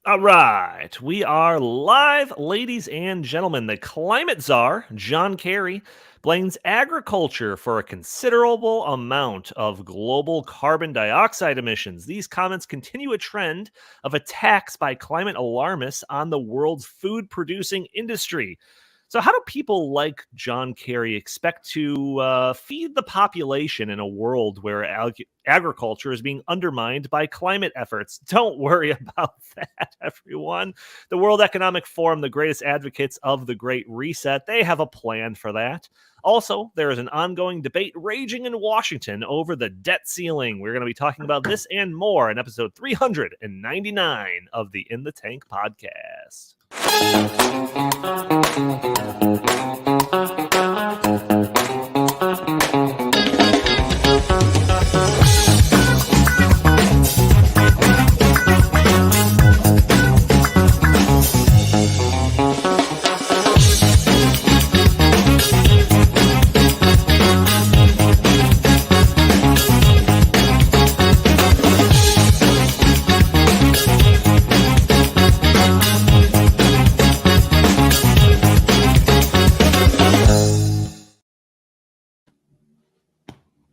All right, we are live, ladies and gentlemen. The climate czar, John Kerry, blames agriculture for a considerable amount of global carbon dioxide emissions. These comments continue a trend of attacks by climate alarmists on the world's food producing industry. So, how do people like John Kerry expect to feed the population in a world where agriculture is being undermined by climate efforts? Don't worry about that, everyone. The World Economic Forum, the greatest advocates of the Great Reset, they have a plan for that. Also, there is an ongoing debate raging in Washington over the debt ceiling. We're going to be talking about this and more in episode 399 of the In the Tank podcast.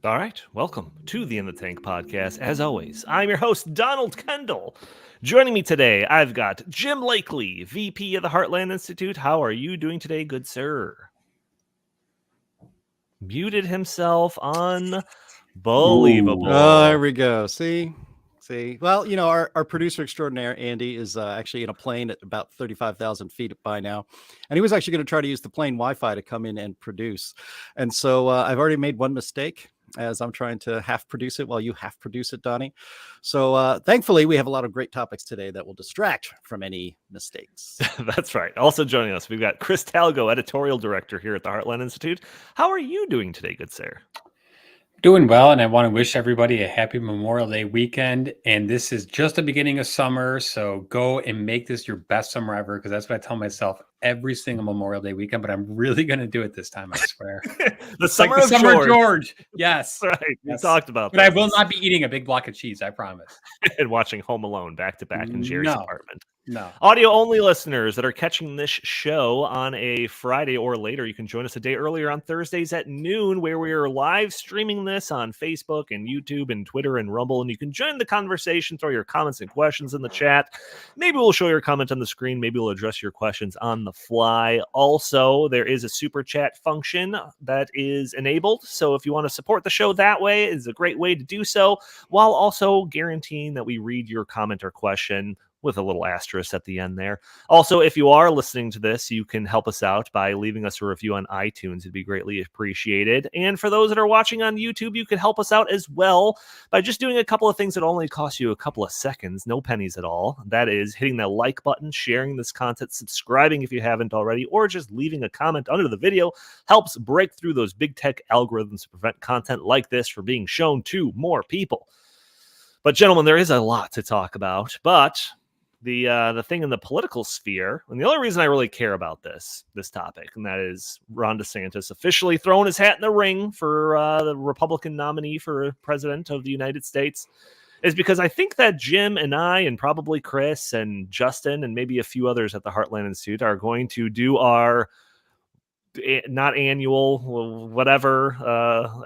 All right, welcome to the In the Tank podcast. As always, I'm your host, Donald Kendal. Joining me today, I've got Jim Lakely, VP of the Heartland Institute. How are you doing today, good sir? Muted himself. Unbelievable. Oh, there we go. See. Well, our producer extraordinaire, Andy, is actually in a plane at about 35,000 feet by now. And he was actually going to try to use the plane Wi-Fi to come in and produce. And so I've already made one mistake as I'm trying to half produce it while you half produce it, Donnie. So thankfully, we have a lot of great topics today that will distract from any mistakes. That's right. Also joining us, we've got Chris Talgo, editorial director here at the Heartland Institute. How are you doing today, good sir? Doing well, and I want to wish everybody a happy Memorial Day weekend. And this is just the beginning of summer, so go and make this your best summer ever, because that's what I tell myself every single Memorial Day weekend. But I'm really going to do it this time, I swear. the summer like of George. George. Yes. Right. Yes. We talked about that. But I will not be eating a big block of cheese, I promise. And watching Home Alone back to back in Jerry's apartment. No. Audio only listeners that are catching this show on a Friday or later, you can join us a day earlier on Thursdays at noon, where we are live streaming this on Facebook and YouTube and Twitter and Rumble. And you can join the conversation, throw your comments and questions in the chat. Maybe we'll show your comment on the screen. Maybe we'll address your questions on the fly. Also, there is a super chat function that is enabled. So if you want to support the show that way, it's a great way to do so, while also guaranteeing that we read your comment or question with a little asterisk at the end there. Also, if you are listening to this, you can help us out by leaving us a review on iTunes. It'd be greatly appreciated. And for those that are watching on YouTube, you can help us out as well by just doing a couple of things that only cost you a couple of seconds, no pennies at all. That is hitting the like button, sharing this content, subscribing if you haven't already, or just leaving a comment under the video. Helps break through those big tech algorithms to prevent content like this from being shown to more people. But gentlemen, there is a lot to talk about, but the thing in the political sphere, and the only reason I really care about this topic, and that is Ron DeSantis officially throwing his hat in the ring for the Republican nominee for president of the United States, is because I think that Jim and I, and probably Chris and Justin and maybe a few others at the Heartland Institute, are going to do our not annual, whatever,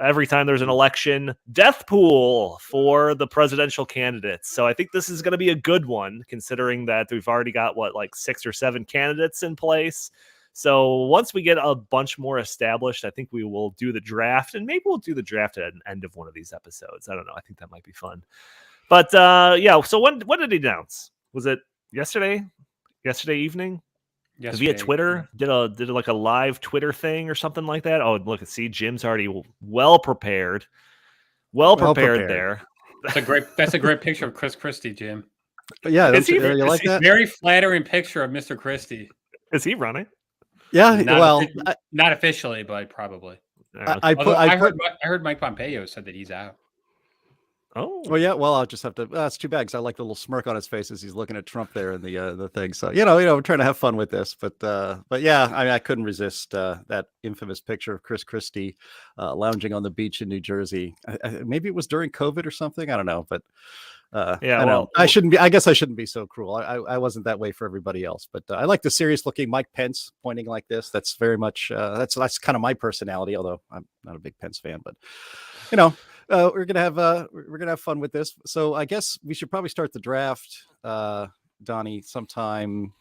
every time there's an election, death pool for the presidential candidates. So I think this is going to be a good one, considering that we've already got, 6 or 7 candidates in place. So once we get a bunch more established, I think we will do the draft, and maybe we'll do the draft at the end of one of these episodes. I don't know. I think that might be fun. But yeah, so when did he announce? Was it yesterday? Yesterday evening? Via Twitter, did like a live Twitter thing or something like that. Oh, look, see, Jim's already well prepared there. That's a great picture of Chris Christie, Jim. Yeah, you like that? Very flattering picture of Mr. Christie. Is he running? Yeah, not officially, but probably. I heard Mike Pompeo said that he's out. Oh, well, yeah. Well, I'll just have to. That's too bad because I like the little smirk on his face as he's looking at Trump there in the thing. So we're trying to have fun with this, but yeah, I mean, I couldn't resist that infamous picture of Chris Christie lounging on the beach in New Jersey. Maybe it was during COVID or something. I don't know, but yeah. I Well, know I shouldn't be. I guess I shouldn't be so cruel. I wasn't that way for everybody else, but I like the serious looking Mike Pence pointing like this. That's very much that's kind of my personality. Although I'm not a big Pence fan, but you know. We're gonna have fun with this. So I guess we should probably start the draft, Donnie, sometime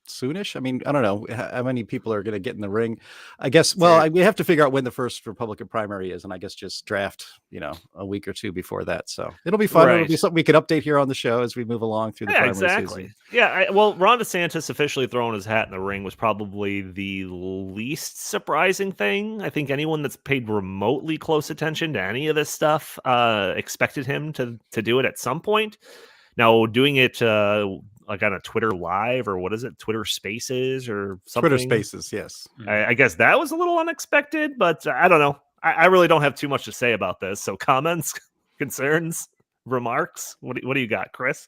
soonish. I mean, I don't know how many people are going to get in the ring. I guess. Well, we have to figure out when the first Republican primary is, and I guess just draft, a week or two before that. So it'll be fun. Right. It'll be something we could update here on the show as we move along through the primary exactly. season. Yeah. Well, Ron DeSantis officially throwing his hat in the ring was probably the least surprising thing. I think anyone that's paid remotely close attention to any of this stuff expected him to do it at some point. Now, doing it like on a Twitter Live or what is it, Twitter Spaces or something? Twitter Spaces, yes. I guess that was a little unexpected, but I don't know. I really don't have too much to say about this. So comments, concerns, remarks? What do you got, Chris?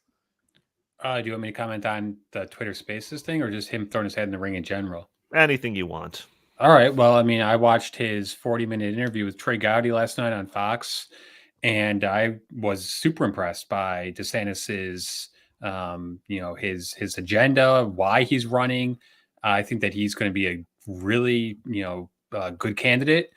Do you want me to comment on the Twitter Spaces thing or just him throwing his head in the ring in general? Anything you want. All right. Well, I mean, I watched his 40-minute interview with Trey Gowdy last night on Fox, and I was super impressed by DeSantis's his agenda, why he's running. I think that he's going to be a really, good candidate.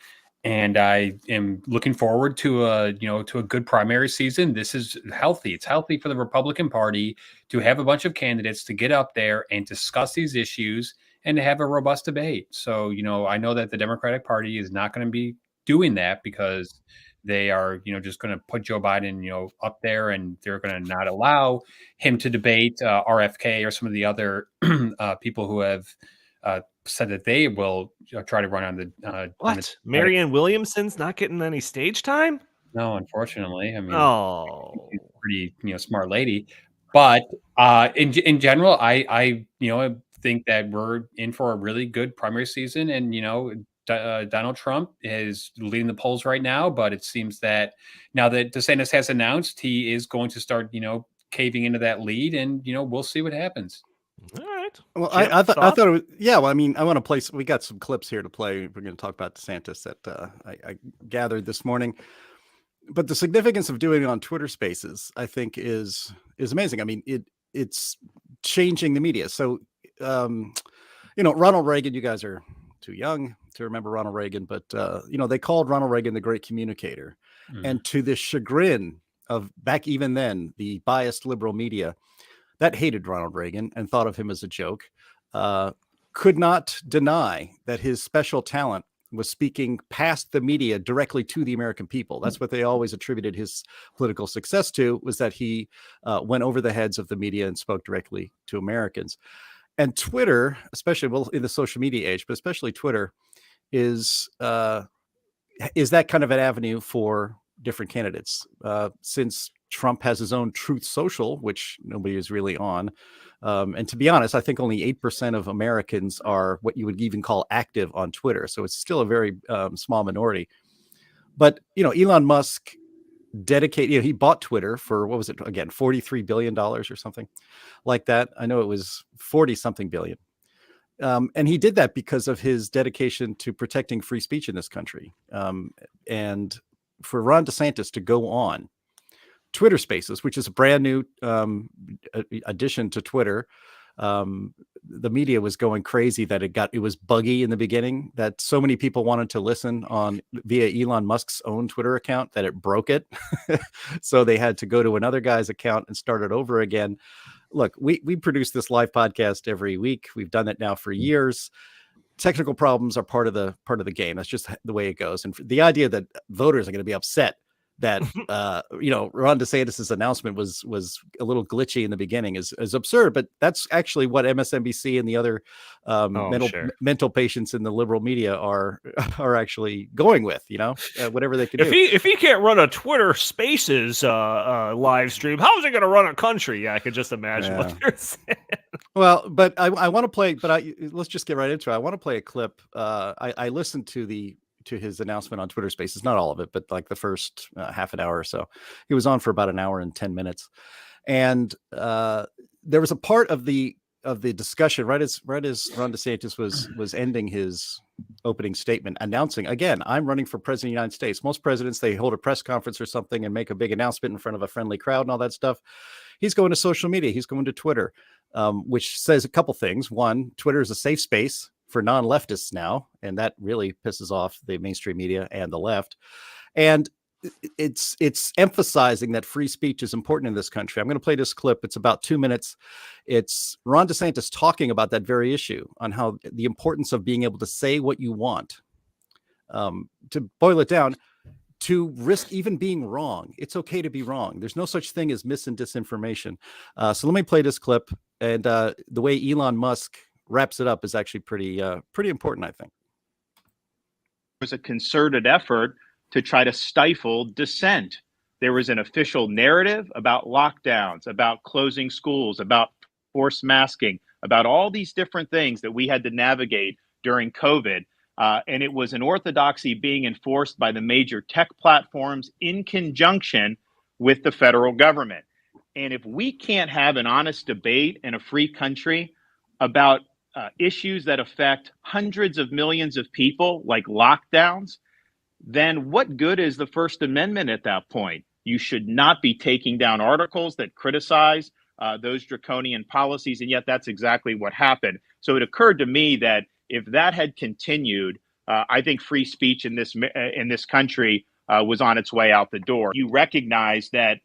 And I am looking forward to a good primary season. This is healthy. It's healthy for the Republican Party to have a bunch of candidates to get up there and discuss these issues and to have a robust debate. So, I know that the Democratic Party is not going to be doing that because they are, just going to put Joe Biden, up there, and they're going to not allow him to debate RFK or some of the other people who have said that they will try to run on the what? Marianne Williamson's not getting any stage time? No, unfortunately. I mean, she's a pretty smart lady, but in general, I think that we're in for a really good primary season, and Donald Trump is leading the polls right now, but it seems that now that DeSantis has announced he is going to start, caving into that lead, and we'll see what happens. All right. Well, I thought it was, yeah. Well, I mean, I want to play. We got some clips here to play. We're going to talk about DeSantis that I gathered this morning. But the significance of doing it on Twitter Spaces, I think, is amazing. I mean, it's changing the media. So, Ronald Reagan. You guys are too young to remember Ronald Reagan, but they called Ronald Reagan the great communicator, and to the chagrin of back even then the biased liberal media that hated Ronald Reagan and thought of him as a joke, could not deny that his special talent was speaking past the media directly to the American people. That's what they always attributed his political success to, was that he went over the heads of the media and spoke directly to Americans. And Twitter, especially in the social media age, but especially Twitter, is that kind of an avenue for different candidates. Since Trump has his own Truth Social, which nobody is really on. And to be honest, I think only 8% of Americans are what you would even call active on Twitter. So it's still a very small minority. But, Elon Musk dedicated, he bought Twitter for, what was it again, $43 billion or something like that. I know it was 40 something billion. And he did that because of his dedication to protecting free speech in this country. And for Ron DeSantis to go on Twitter Spaces, which is a brand new addition to Twitter. The media was going crazy that it was buggy in the beginning, that so many people wanted to listen on via Elon Musk's own Twitter account that it broke it. So they had to go to another guy's account and start it over again. Look, we produce this live podcast every week. We've done it now for years. Technical problems are part of the game. That's just the way it goes. And the idea that voters are going to be upset that Ron DeSantis' announcement was a little glitchy in the beginning is absurd, but that's actually what MSNBC and the other mental patients in the liberal media are actually going with, whatever they can do. If he can't run a Twitter Spaces live stream, how is he going to run a country? Yeah, I could just imagine what they're saying. Well, but I want to play, let's just get right into it. I want to play a clip. I listened to to his announcement on Twitter Spaces. Not all of it, but like the first half an hour or so. He was on for about an hour and 10 minutes. And there was a part of the discussion right as Ron DeSantis was ending his opening statement, announcing, again, I'm running for president of the United States. Most presidents, they hold a press conference or something and make a big announcement in front of a friendly crowd and all that stuff. He's going to social media. He's going to Twitter, which says a couple things. One, Twitter is a safe space for non-leftists now, and that really pisses off the mainstream media and the left. And it's emphasizing that free speech is important in this country. I'm going to play this clip. It's about 2 minutes. It's Ron DeSantis talking about that very issue, on how the importance of being able to say what you want. To boil it down, to risk even being wrong. It's okay to be wrong. There's no such thing as mis and disinformation. So let me play this clip. And the way Elon Musk wraps it up is actually pretty important, I think. Was a concerted effort to try to stifle dissent. There was an official narrative about lockdowns, about closing schools, about forced masking, about all these different things that we had to navigate during COVID. And it was an orthodoxy being enforced by the major tech platforms in conjunction with the federal government. And if we can't have an honest debate in a free country about issues that affect hundreds of millions of people, like lockdowns, then what good is the First Amendment at that point? You should not be taking down articles that criticize those draconian policies, and yet that's exactly what happened. So it occurred to me that if that had continued, I think free speech in this country was on its way out the door. You recognize that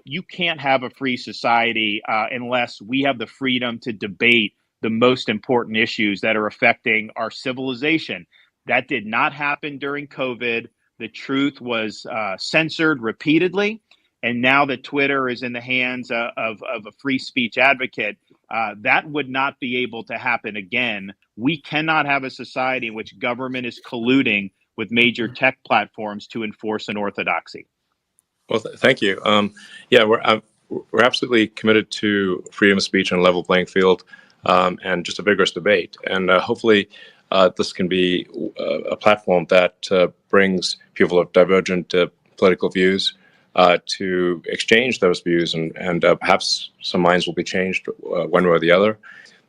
you can't have a free society unless we have the freedom to debate the most important issues that are affecting our civilization. That did not happen during COVID. The truth was censored repeatedly. And now that Twitter is in the hands of a free speech advocate, that would not be able to happen again. We cannot have a society in which government is colluding with major tech platforms to enforce an orthodoxy. Well, thank you. Yeah, we're absolutely committed to freedom of speech and a level playing field, and just a vigorous debate. And hopefully this can be a platform that brings people of divergent political views to exchange those views, and perhaps some minds will be changed one way or the other.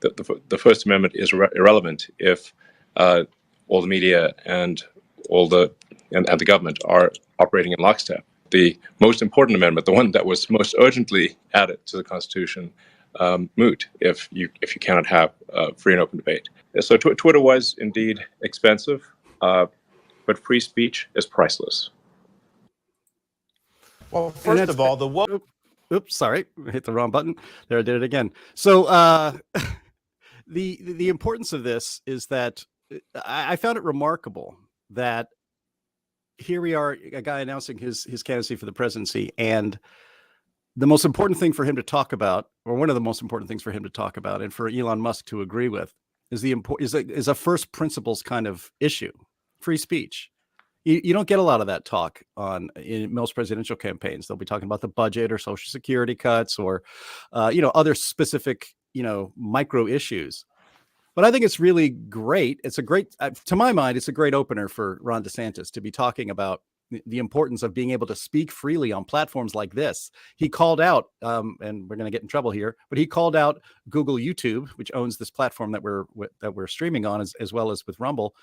The First Amendment is irrelevant if all the media and the government are operating in lockstep. The most important amendment, the one that was most urgently added to the Constitution, moot if you cannot have free and open debate. So Twitter was indeed expensive, but free speech is priceless. Well, first of all, oops, sorry, I hit the wrong button. There, I did it again. So the importance of this is that I found it remarkable that here we are, a guy announcing his candidacy for the presidency, and the most important thing for him to talk about, or one of the most important things for him to talk about, and for Elon Musk to agree with, is a first principles kind of issue: free speech. You don't get a lot of that talk in most presidential campaigns. They'll be talking about the budget or Social Security cuts or other specific micro issues. But I think it's really great. It's a great, to my mind, it's a great opener for Ron DeSantis to be talking about the importance of being able to speak freely on platforms like this. He called out, and we're going to get in trouble here, but he called out Google YouTube, which owns this platform that we're streaming on, as well as with Rumble,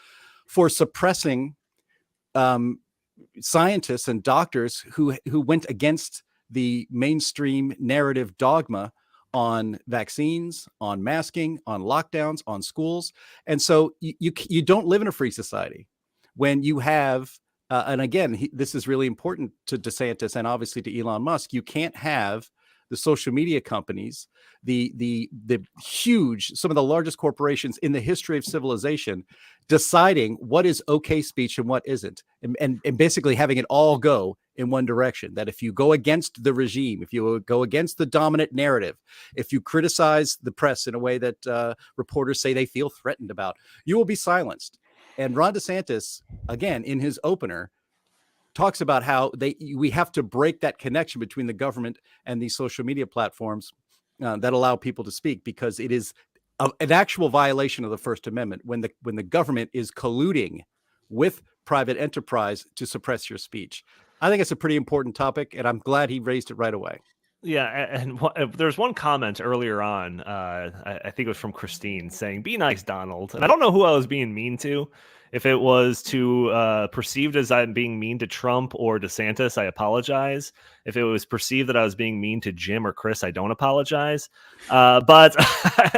for suppressing scientists and doctors who went against the mainstream narrative dogma on vaccines, on masking, on lockdowns, on schools. And so you don't live in a free society when you have, and again, this is really important to DeSantis and obviously to Elon Musk. You can't have the social media companies, the huge, some of the largest corporations in the history of civilization, deciding what is okay speech and what isn't, and basically having it all go in one direction. That if you go against the regime, if you go against the dominant narrative, if you criticize the press in a way that reporters say they feel threatened about, you will be silenced. And Ron DeSantis, again, in his opener, talks about how we have to break that connection between the government and these social media platforms that allow people to speak, because it is an actual violation of the First Amendment when the government is colluding with private enterprise to suppress your speech. I think it's a pretty important topic, and I'm glad he raised it right away. Yeah, and there's one comment earlier on, I think it was from Christine, saying, "Be nice, Donald." And I don't know who I was being mean to. If it was perceived as I'm being mean to Trump or DeSantis, I apologize. If it was perceived that I was being mean to Jim or Chris, I don't apologize. But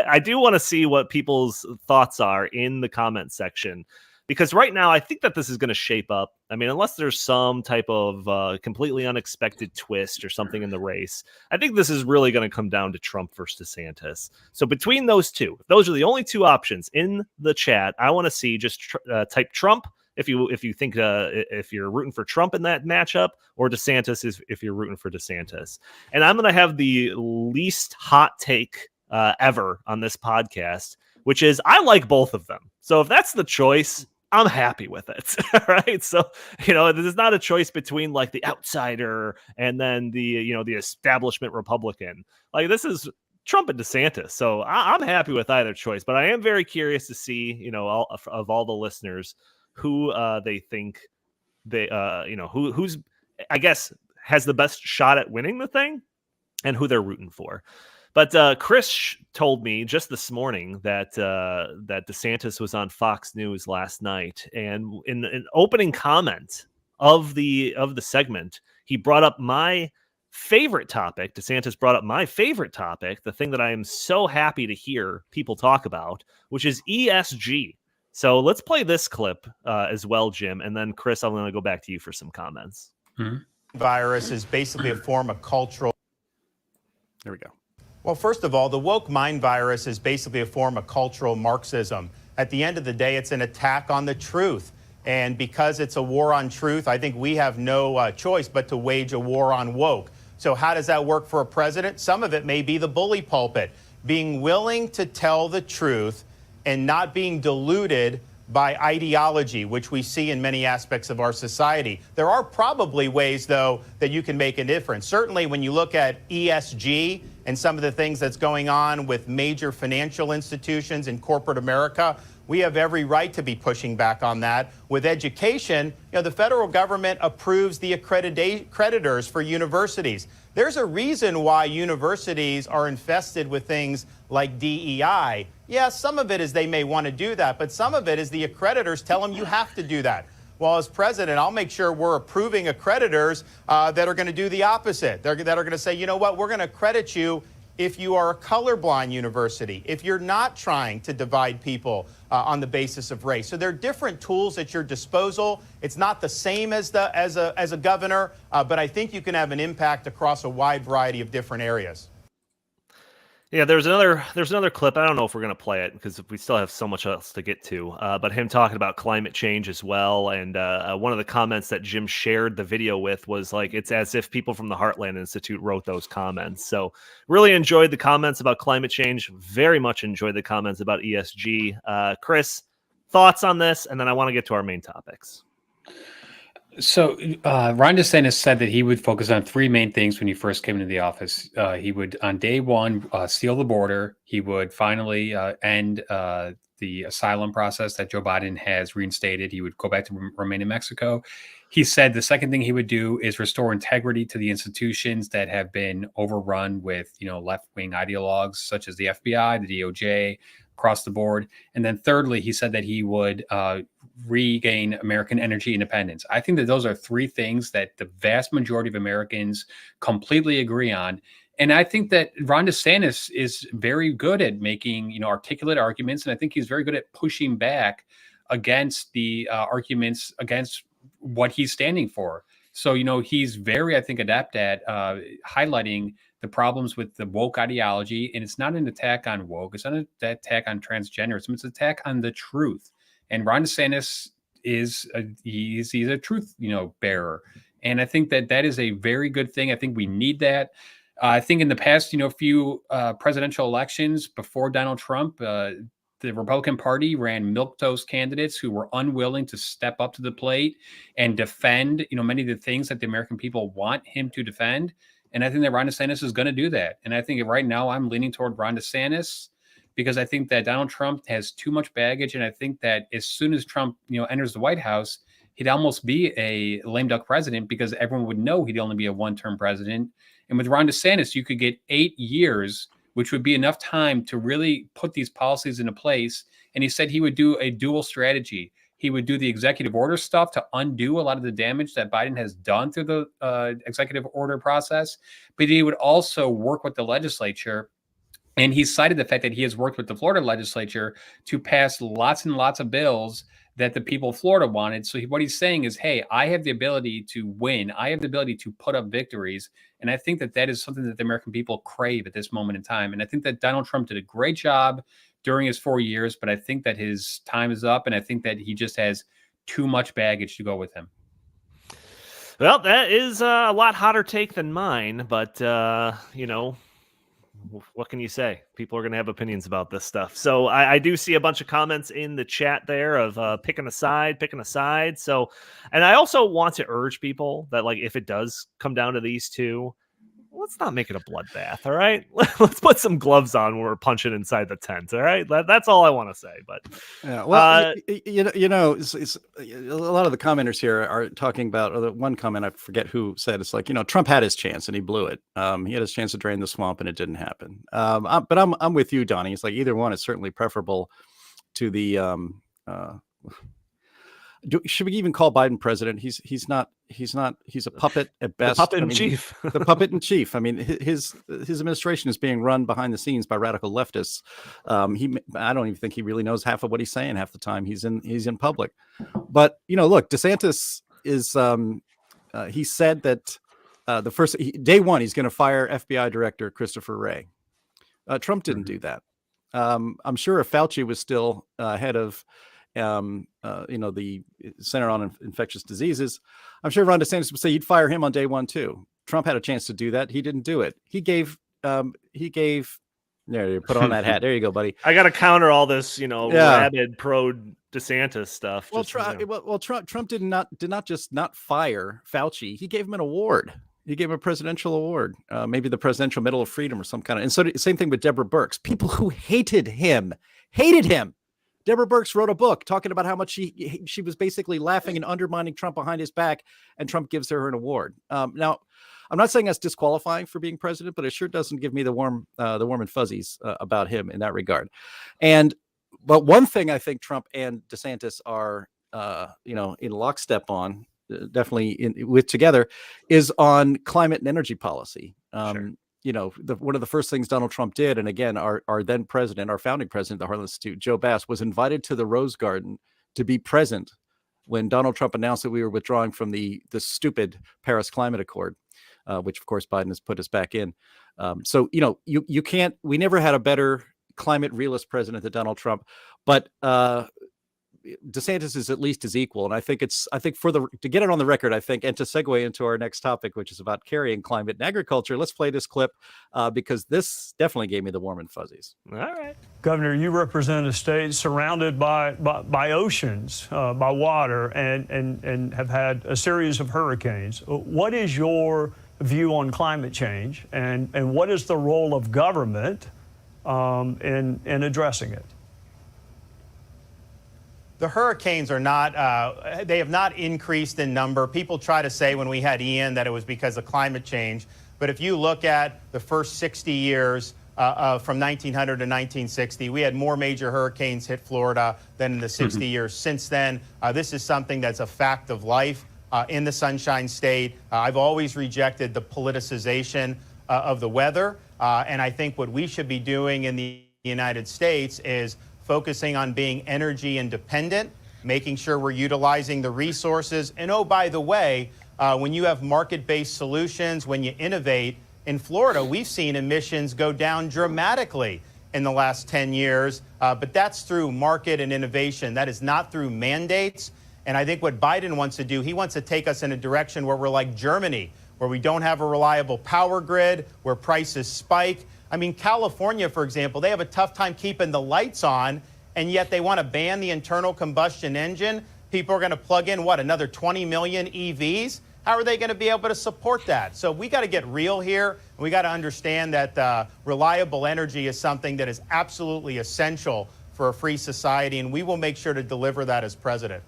I do want to see what people's thoughts are in the comment section. Because right now, I think that this is going to shape up. I mean, unless there's some type of completely unexpected twist or something in the race, I think this is really going to come down to Trump versus DeSantis. So between those two, those are the only two options in the chat. I want to see just type Trump if you think if you're rooting for Trump in that matchup, or DeSantis if you're rooting for DeSantis. And I'm going to have the least hot take ever on this podcast, which is I like both of them. So if that's the choice, I'm happy with it. Right. So, this is not a choice between like the outsider and then the establishment Republican. Like, this is Trump and DeSantis. So I'm happy with either choice, but I am very curious to see, of all the listeners who they think who's, I guess, has the best shot at winning the thing and who they're rooting for. But Chris told me just this morning that DeSantis was on Fox News last night, and in an opening comment of the segment, he brought up my favorite topic. DeSantis brought up my favorite topic, the thing that I am so happy to hear people talk about, which is ESG. So let's play this clip as well, Jim, and then Chris, I'm going to go back to you for some comments. Mm-hmm. Virus is basically a form of cultural. There we go. Well, first of all, the woke mind virus is basically a form of cultural Marxism. At the end of the day, it's an attack on the truth. And because it's a war on truth, I think we have no choice but to wage a war on woke. So how does that work for a president? Some of it may be the bully pulpit, being willing to tell the truth and not being deluded by ideology, which we see in many aspects of our society. There are probably ways, though, that you can make a difference. Certainly when you look at ESG and some of the things that's going on with major financial institutions in corporate America, we have every right to be pushing back on that. With education, the federal government approves the accreditors for universities. There's a reason why universities are infested with things like DEI. Yeah, some of it is they may want to do that, but some of it is the accreditors tell them you have to do that. Well, as president, I'll make sure we're approving accreditors that are going to do the opposite. That are going to say, you know what, we're going to accredit you if you are a colorblind university, if you're not trying to divide people on the basis of race. So there are different tools at your disposal. It's not the same as a governor, but I think you can have an impact across a wide variety of different areas. Yeah, there's another clip. I don't know if we're going to play it because we still have so much else to get to. But him talking about climate change as well. And one of the comments that Jim shared the video with was like, it's as if people from the Heartland Institute wrote those comments. So really enjoyed the comments about climate change. Very much enjoyed the comments about ESG. Chris, thoughts on this? And then I want to get to our main topics. So Ron DeSantis said that he would focus on three main things when he first came into the office. He would, on day one, seal the border. He would finally end the asylum process that Joe Biden has reinstated. He would go back to remain in Mexico. He said the second thing he would do is restore integrity to the institutions that have been overrun with, left-wing ideologues such as the FBI, the DOJ, across the board. And then thirdly, he said that he would regain American energy independence. I think that those are three things that the vast majority of Americans completely agree on. And I think that Ron DeSantis is very good at making, articulate arguments. And I think he's very good at pushing back against the arguments against what he's standing for. So, he's very, I think, adept at highlighting the problems with the woke ideology. And it's not an attack on woke. It's not an attack on transgenderism. It's an attack on the truth. And Ron DeSantis he's a truth, bearer. And I think that is a very good thing. I think we need that. I think in the past, few presidential elections before Donald Trump, the Republican Party ran milquetoast candidates who were unwilling to step up to the plate and defend, many of the things that the American people want him to defend. And I think that Ron DeSantis is going to do that. And I think right now I'm leaning toward Ron DeSantis because I think that Donald Trump has too much baggage. And I think that as soon as Trump, enters the White House, he'd almost be a lame duck president because everyone would know he'd only be a one-term president. And with Ron DeSantis, you could get 8 years, which would be enough time to really put these policies into place. And he said he would do a dual strategy. He would do the executive order stuff to undo a lot of the damage that Biden has done through the executive order process, but he would also work with the legislature. And he cited the fact that he has worked with the Florida legislature to pass lots and lots of bills that the people of Florida wanted. So what he's saying is, hey, I have the ability to win. I have the ability to put up victories. And I think that that is something that the American people crave at this moment in time. And I think that Donald Trump did a great job during his 4 years, but I think that his time is up. And I think that he just has too much baggage to go with him. Well, that is a lot hotter take than mine, but, you know, what can you say? People are going to have opinions about this stuff. So I do see a bunch of comments in the chat there of picking a side. So, and I also want to urge people that, like, if it does come down to these two, let's not make it a bloodbath. All right. Let's put some gloves on when we're punching inside the tent. All right. That's all I want to say. But yeah, well, it's a lot of the commenters here are talking about, or the one comment, I forget who said, it's like, you know, Trump had his chance and he blew it. He had his chance to drain the swamp and it didn't happen. But I'm with you, Donnie. It's like either one is certainly preferable to the, should we even call Biden president? He's not. He's a puppet at best. The puppet in chief. The puppet in chief. I mean, his administration is being run behind the scenes by radical leftists. I don't even think he really knows half of what he's saying half the time he's in public. But you know, look, DeSantis is. He said that the first day one he's going to fire FBI Director Christopher Wray. Trump didn't do that. I'm sure if Fauci was still head of the Center on Infectious Diseases, I'm sure Ron DeSantis would say you'd fire him on day one too. Trump had a chance to do that. He didn't do it. He gave there you put on that hat. There you go, buddy. I got to counter all this, rabid pro DeSantis stuff. Well, Trump did not just not fire Fauci. He gave him an award. He gave him a presidential award, maybe the Presidential Medal of Freedom or some kind of. And so same thing with Deborah Birx. People who hated him. Deborah Birx wrote a book talking about how much she was basically laughing and undermining Trump behind his back, and Trump gives her an award. Now, I'm not saying that's disqualifying for being president, but it sure doesn't give me the warm and fuzzies about him in that regard. But one thing I think Trump and DeSantis are, in lockstep on, definitely with together, is on climate and energy policy. Sure. One of the first things Donald Trump did, and again, our then president, our founding president of the Heartland Institute, Joe Bass, was invited to the Rose Garden to be present when Donald Trump announced that we were withdrawing from the stupid Paris Climate Accord, which of course Biden has put us back in. So you can't. We never had a better climate realist president than Donald Trump, but DeSantis is at least his equal. And I think to get it on the record, I think, and to segue into our next topic, which is about carrying climate and agriculture, let's play this clip because this definitely gave me the warm and fuzzies. All right. Governor, you represent a state surrounded by oceans, by water, and have had a series of hurricanes. What is your view on climate change, and what is the role of government in addressing it? The hurricanes are not, they have not increased in number. People try to say when we had Ian that it was because of climate change. But if you look at the first 60 years from 1900 to 1960, we had more major hurricanes hit Florida than in the 60 years since then. This is something that's a fact of life in the Sunshine State. I've always rejected the politicization of the weather. And I think what we should be doing in the United States is focusing on being energy independent, making sure we're utilizing the resources. And oh, by the way, when you have market-based solutions, when you innovate, in Florida, we've seen emissions go down dramatically in the last 10 years, but that's through market and innovation. That is not through mandates. And I think what Biden wants to do, he wants to take us in a direction where we're like Germany, where we don't have a reliable power grid, where prices spike. I mean, California, for example, they have a tough time keeping the lights on, and yet they want to ban the internal combustion engine. People are going to plug in, another 20 million EVs? How are they going to be able to support that? So we got to get real here. And we got to understand that reliable energy is something that is absolutely essential for a free society, and we will make sure to deliver that as president.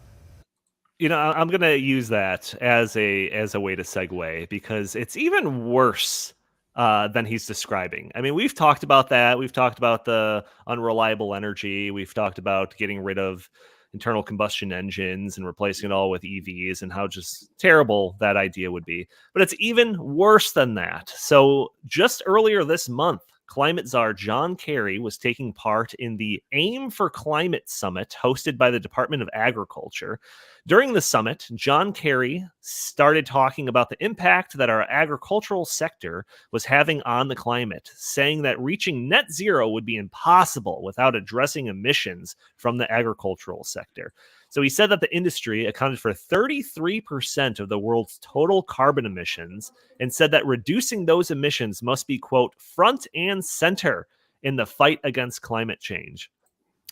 I'm going to use that as a way to segue, because it's even worse than he's describing. I mean, we've talked about that. We've talked about the unreliable energy. We've talked about getting rid of internal combustion engines and replacing it all with EVs, and how just terrible that idea would be. But it's even worse than that. So just earlier this month, climate czar John Kerry was taking part in the Aim for Climate Summit hosted by the Department of Agriculture. During the summit, John Kerry started talking about the impact that our agricultural sector was having on the climate, saying that reaching net zero would be impossible without addressing emissions from the agricultural sector. So he said that the industry accounted for 33% of the world's total carbon emissions, and said that reducing those emissions must be, quote, front and center in the fight against climate change.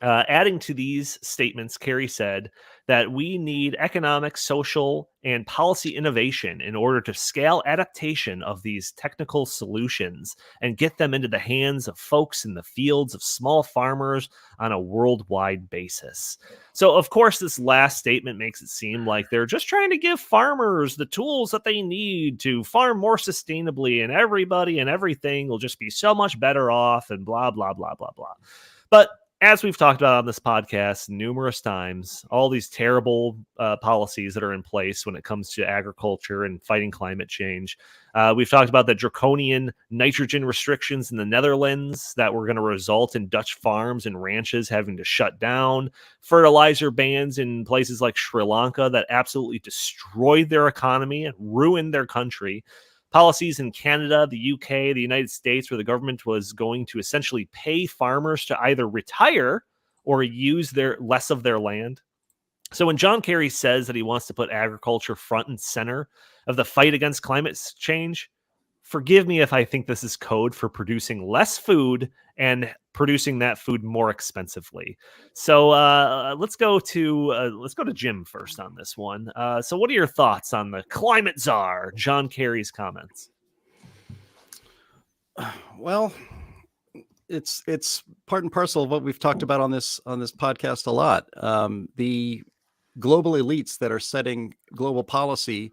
Adding to these statements, Kerry said that we need economic, social, and policy innovation in order to scale adaptation of these technical solutions and get them into the hands of folks in the fields of small farmers on a worldwide basis. So, of course, this last statement makes it seem like they're just trying to give farmers the tools that they need to farm more sustainably, and everybody and everything will just be so much better off, and blah, blah, blah, blah, blah. But as we've talked about on this podcast numerous times, all these terrible policies that are in place when it comes to agriculture and fighting climate change. We've talked about the draconian nitrogen restrictions in the Netherlands that were going to result in Dutch farms and ranches having to shut down, fertilizer bans in places like Sri Lanka that absolutely destroyed their economy and ruined their country. Policies in Canada, the UK, the United States, where the government was going to essentially pay farmers to either retire or use less of their land. So when John Kerry says that he wants to put agriculture front and center of the fight against climate change, forgive me if I think this is code for producing less food and producing that food more expensively. So let's go to Jim first on this one. So what are your thoughts on the climate czar John Kerry's comments? Well, it's part and parcel of what we've talked about on this podcast a lot. The global elites that are setting global policy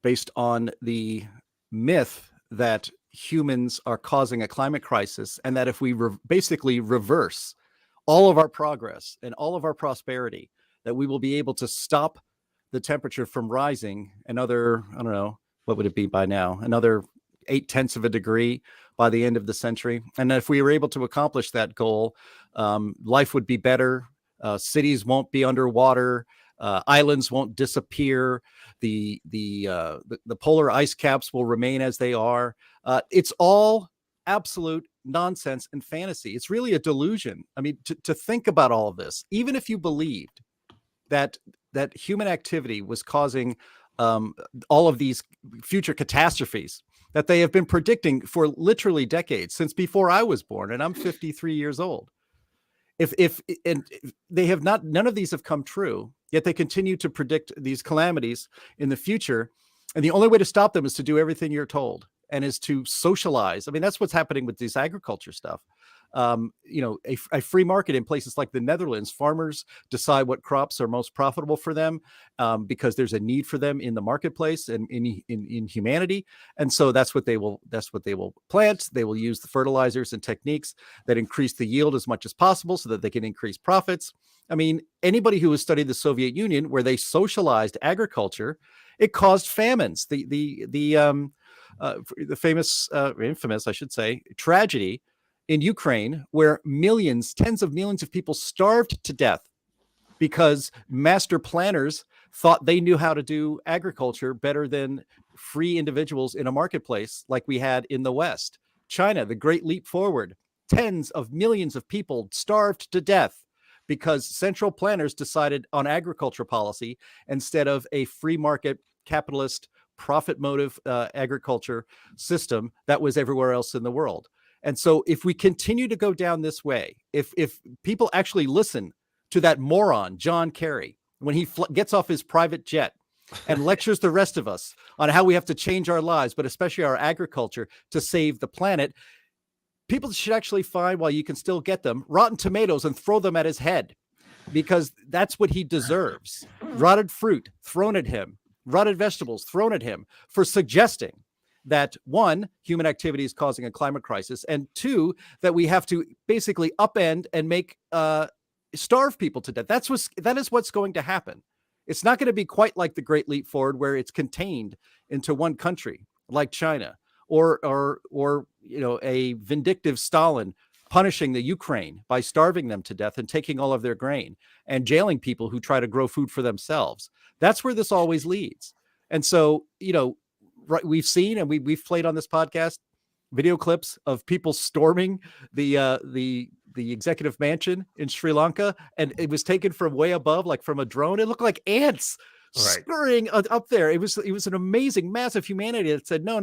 based on the myth that humans are causing a climate crisis, and that if we basically reverse all of our progress and all of our prosperity, that we will be able to stop the temperature from rising another, I don't know, what would it be by now? Another 0.8 of a degree by the end of the century. And if we were able to accomplish that goal, life would be better. Cities won't be underwater. Islands won't disappear. The polar ice caps will remain as they are. It's all absolute nonsense and fantasy. It's really a delusion. I mean, to think about all of this, even if you believed that human activity was causing all of these future catastrophes that they have been predicting for literally decades, since before I was born, and I'm 53 years old. If they have not, none of these have come true, yet they continue to predict these calamities in the future. And the only way to stop them is to do everything you're told, and is to socialize. I mean, that's what's happening with this agriculture stuff. A free market in places like the Netherlands, farmers decide what crops are most profitable for them, because there's a need for them in the marketplace and in humanity. And so that's what they will plant. They will use the fertilizers and techniques that increase the yield as much as possible so that they can increase profits. I mean, anybody who has studied the Soviet Union, where they socialized agriculture, it caused famines. The famous, infamous, I should say, tragedy in Ukraine, where tens of millions of people starved to death because master planners thought they knew how to do agriculture better than free individuals in a marketplace like we had in the West. China, the great leap forward, tens of millions of people starved to death because central planners decided on agriculture policy instead of a free market capitalist profit motive agriculture system that was everywhere else in the world. And so if we continue to go down this way, if people actually listen to that moron, John Kerry, when he gets off his private jet and lectures the rest of us on how we have to change our lives, but especially our agriculture, to save the planet, people should actually find, while you can still get them, rotten tomatoes and throw them at his head, because that's what he deserves. rotted fruit thrown at him, rotted vegetables thrown at him for suggesting that, one, human activity is causing a climate crisis, and two, that we have to basically upend and make starve people to death. That is what's going to happen. It's not going to be quite like the Great Leap Forward, where it's contained into one country like China, or a vindictive Stalin punishing the Ukraine by starving them to death and taking all of their grain and jailing people who try to grow food for themselves. That's where this always leads. And so, we've seen, and we've played on this podcast video clips of people storming the executive mansion in Sri Lanka, and it was taken from way above, like from a drone. It looked like ants scurrying up there. It was an amazing, massive humanity that said, no.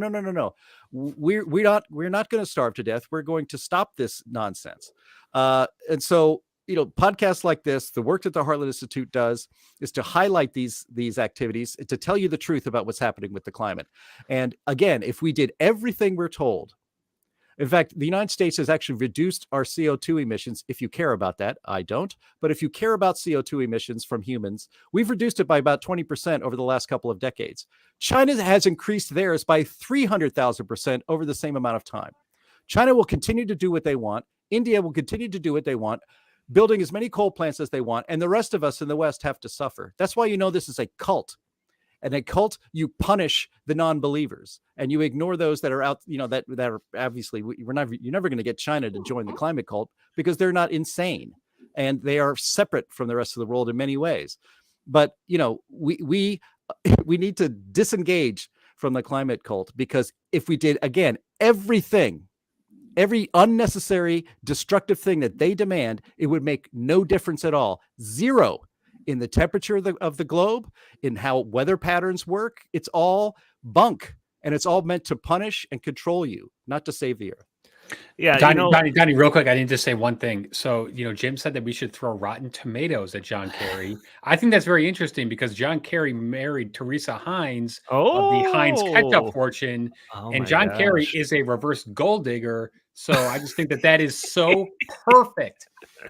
We're not going to starve to death. We're going to stop this nonsense. And so, podcasts like this, the work that the Heartland Institute does, is to highlight these activities, to tell you the truth about what's happening with the climate. And again, if we did everything we're told, in fact, the United States has actually reduced our CO2 emissions. If you care about that, I don't. But if you care about CO2 emissions from humans, we've reduced it by about 20% over the last couple of decades. China has increased theirs by 300,000% over the same amount of time. China will continue to do what they want. India will continue to do what they want, building as many coal plants as they want. And the rest of us in the West have to suffer. That's why this is a cult. And a cult, you punish the non-believers and you ignore those that are out, that are obviously, you're never going to get China to join the climate cult because they're not insane and they are separate from the rest of the world in many ways. But, we need to disengage from the climate cult, because if we did, again, every unnecessary, destructive thing that they demand, it would make no difference at all. Zero in the temperature of the globe, in how weather patterns work. It's all bunk, and it's all meant to punish and control you, not to save the earth. Yeah, Donnie, real quick, I need to say one thing. So, Jim said that we should throw rotten tomatoes at John Kerry. I think that's very interesting, because John Kerry married Teresa Heinz of the Heinz ketchup fortune, and John Kerry is a reverse gold digger. So I just think that is so perfect.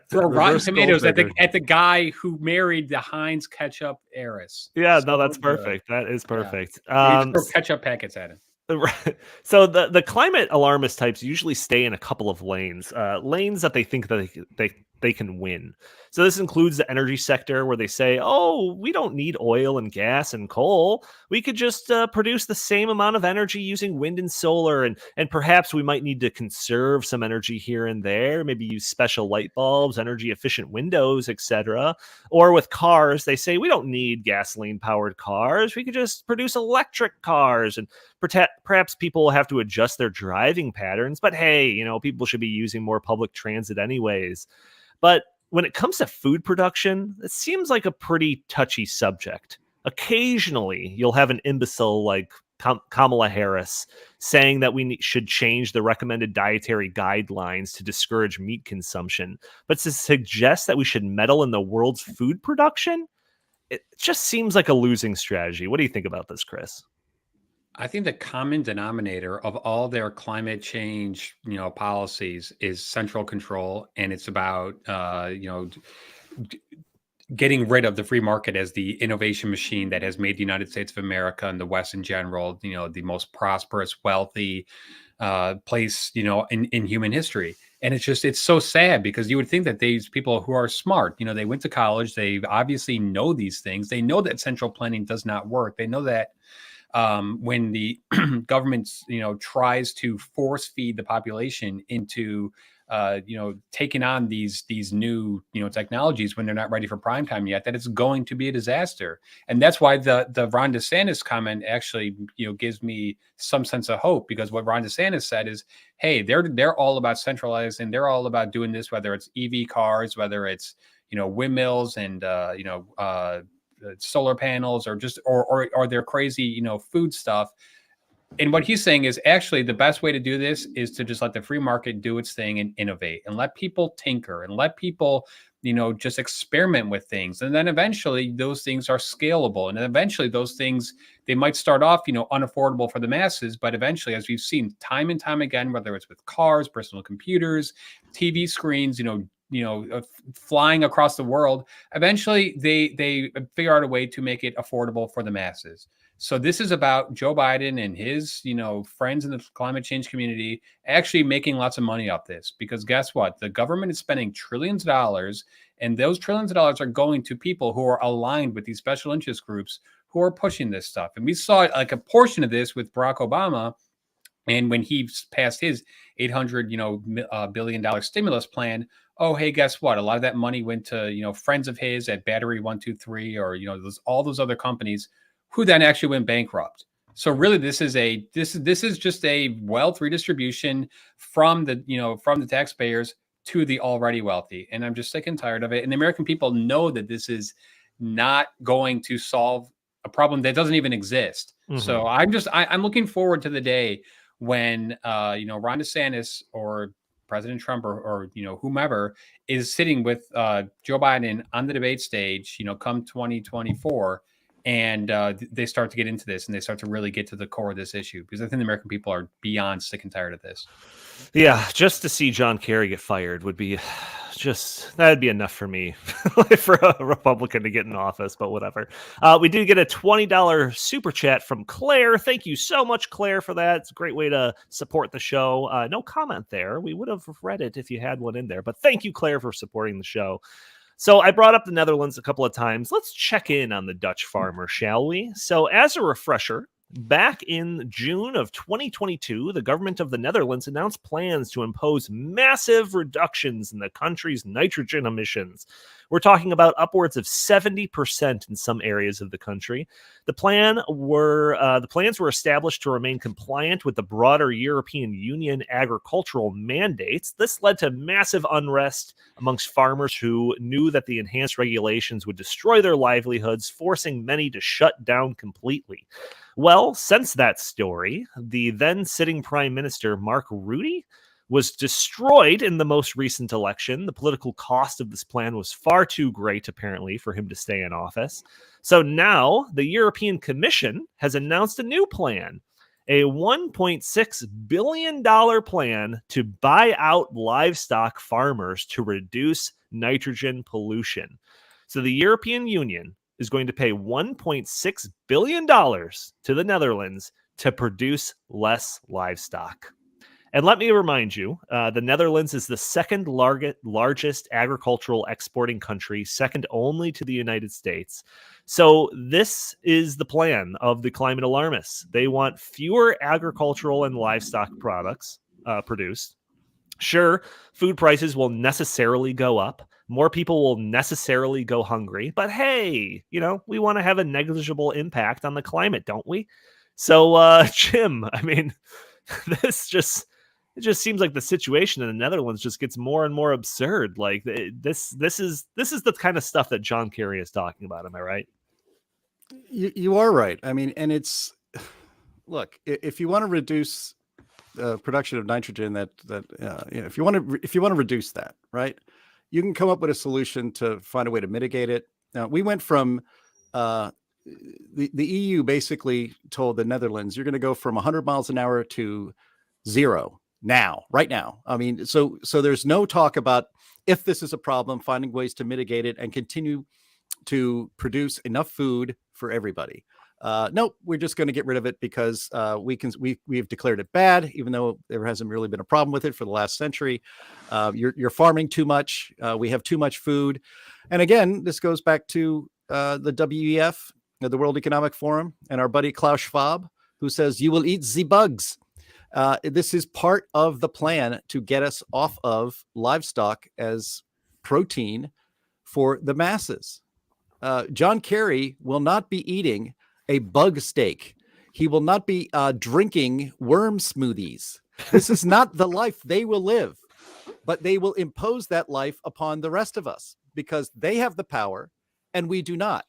Throw rotten tomatoes at the guy who married the Heinz ketchup heiress. Yeah, so that's perfect. That is perfect. Throw ketchup packets at him. So the climate alarmist types usually stay in a couple of lanes that they think that they can win. So this includes the energy sector, where they say, oh, we don't need oil and gas and coal. We could just produce the same amount of energy using wind and solar. And perhaps we might need to conserve some energy here and there, maybe use special light bulbs, energy efficient windows, etc. Or with cars, they say we don't need gasoline powered cars. We could just produce electric cars. And perhaps people will have to adjust their driving patterns. But hey, people should be using more public transit anyways. But when it comes to food production, it seems like a pretty touchy subject. Occasionally, you'll have an imbecile like Kamala Harris saying that we should change the recommended dietary guidelines to discourage meat consumption. But to suggest that we should meddle in the world's food production, it just seems like a losing strategy. What do you think about this, Chris? I think the common denominator of all their climate change, policies is central control, and it's about, getting rid of the free market as the innovation machine that has made the United States of America and the West in general, the most prosperous, wealthy place, in human history. And it's so sad, because you would think that these people who are smart, they went to college, they obviously know these things. They know that central planning does not work. They know that when the government, tries to force feed the population into, taking on these new, technologies when they're not ready for prime time yet, that it's going to be a disaster. And that's why the Ron DeSantis comment actually, gives me some sense of hope, because what Ron DeSantis said is, hey, they're all about centralizing. They're all about doing this, whether it's EV cars, whether it's, windmills and, solar panels, or just or their crazy food stuff. And what he's saying is, actually the best way to do this is to just let the free market do its thing and innovate, and let people tinker, and let people just experiment with things. And then eventually those things are scalable, and then eventually those things, they might start off unaffordable for the masses, but eventually, as we've seen time and time again, whether it's with cars, personal computers, TV screens, flying across the world. Eventually, they figure out a way to make it affordable for the masses. So this is about Joe Biden and his, friends in the climate change community actually making lots of money off this. Because guess what? The government is spending trillions of dollars, and those trillions of dollars are going to people who are aligned with these special interest groups who are pushing this stuff. And we saw like a portion of this with Barack Obama. And when he passed his $800 billion stimulus plan, oh, hey, guess what? A lot of that money went to, friends of his at Battery 123 or, all those other companies who then actually went bankrupt. So really, this is just a wealth redistribution from the taxpayers to the already wealthy. And I'm just sick and tired of it. And the American people know that this is not going to solve a problem that doesn't even exist. Mm-hmm. So I'm looking forward to the day when Ron DeSantis or President Trump or whomever is sitting with Joe Biden on the debate stage, come 2024. And they start to get into this and they start to really get to the core of this issue, because I think the American people are beyond sick and tired of this. Yeah, just to see John Kerry get fired would be that'd be enough for me for a Republican to get in office, but whatever. We did get a $20 super chat from Claire. Thank you so much, Claire, for that. It's a great way to support the show. No comment there. We would have read it if you had one in there, but thank you, Claire, for supporting the show. So I brought up the Netherlands a couple of times. Let's check in on the Dutch farmer, shall we? So as a refresher, back in June of 2022, the government of the Netherlands announced plans to impose massive reductions in the country's nitrogen emissions. We're talking about upwards of 70% in some areas of the country. The plans were established to remain compliant with the broader European Union agricultural mandates. This led to massive unrest amongst farmers who knew that the enhanced regulations would destroy their livelihoods, forcing many to shut down completely. Well, since that story, the then sitting Prime Minister, Mark Rutte, was destroyed in the most recent election. The political cost of this plan was far too great, apparently, for him to stay in office. So now the European Commission has announced a new plan, a $1.6 billion plan to buy out livestock farmers to reduce nitrogen pollution. So the European Union is going to pay $1.6 billion to the Netherlands to produce less livestock. And let me remind you, the Netherlands is the second largest agricultural exporting country, second only to the United States. So this is the plan of the climate alarmists. They want fewer agricultural and livestock products produced. Sure, food prices will necessarily go up. More people will necessarily go hungry. But hey, we want to have a negligible impact on the climate, don't we? So, Jim, I mean, it just seems like the situation in the Netherlands just gets more and more absurd. Like this is the kind of stuff that John Kerry is talking about. Am I right? You are right. I mean, and look, if you want to reduce production of nitrogen, if you want to reduce that, right, you can come up with a solution to find a way to mitigate it. Now, we went from the EU basically told the Netherlands, you're going to go from 100 miles an hour to 0 right now. I mean, so there's no talk about if this is a problem, finding ways to mitigate it and continue to produce enough food for everybody. Nope, we're just going to get rid of it because we've declared it bad, even though there hasn't really been a problem with it for the last century. You're farming too much. We have too much food. And again, this goes back to the WEF, the World Economic Forum, and our buddy Klaus Schwab, who says you will eat the bugs. This is part of the plan to get us off of livestock as protein for the masses. John Kerry will not be eating a bug steak. He will not be drinking worm smoothies. This is not the life they will live, but they will impose that life upon the rest of us because they have the power and we do not.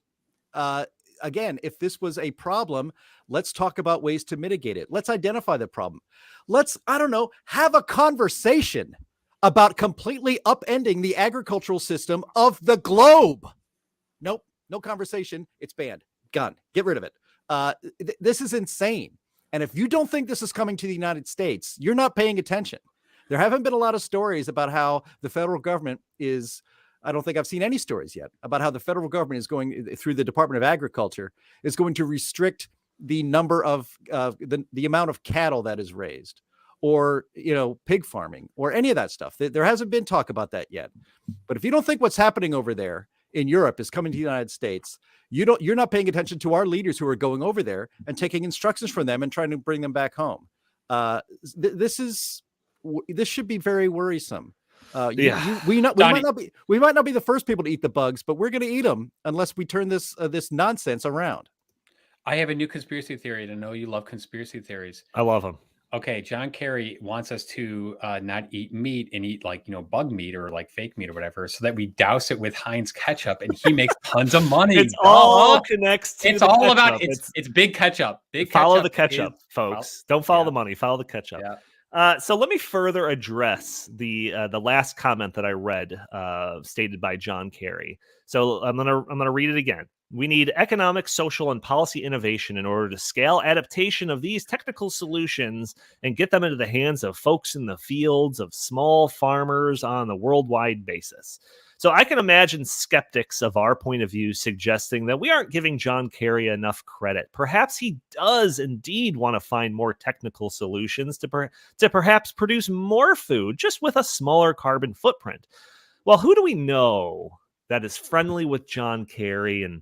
Again, if this was a problem, let's talk about ways to mitigate it. Let's identify the problem. Let's, have a conversation about completely upending the agricultural system of the globe. Nope, no conversation. It's banned. Gone. Get rid of it. This is insane. And if you don't think this is coming to the United States, you're not paying attention There haven't been a lot of stories about how the federal government is. I don't think I've seen any stories yet about how the federal government is going through the Department of Agriculture is going to restrict the number of the amount of cattle that is raised, or pig farming, or any of that stuff. There hasn't been talk about that yet. But if you don't think what's happening over there in Europe is coming to the United States, you're not paying attention to our leaders who are going over there and taking instructions from them and trying to bring them back home. This should be very worrisome. We might not be the first people to eat the bugs, but we're going to eat them unless we turn this nonsense around. I have a new conspiracy theory. I know you love conspiracy theories. I love them. Okay, John Kerry wants us to not eat meat and eat bug meat or fake meat or whatever, so that we douse it with Heinz ketchup, and he makes tons of money. It's all connects to it's all about it's big ketchup. Follow the ketchup, folks. Don't follow the money. Follow the ketchup. Yeah. So let me further address the last comment that I read, stated by John Kerry. So I'm gonna read it again. We need economic, social, and policy innovation in order to scale adaptation of these technical solutions and get them into the hands of folks in the fields, of small farmers on a worldwide basis. So I can imagine skeptics of our point of view suggesting that we aren't giving John Kerry enough credit. Perhaps he does indeed want to find more technical solutions to perhaps produce more food, just with a smaller carbon footprint. Well, who do we know that is friendly with John Kerry and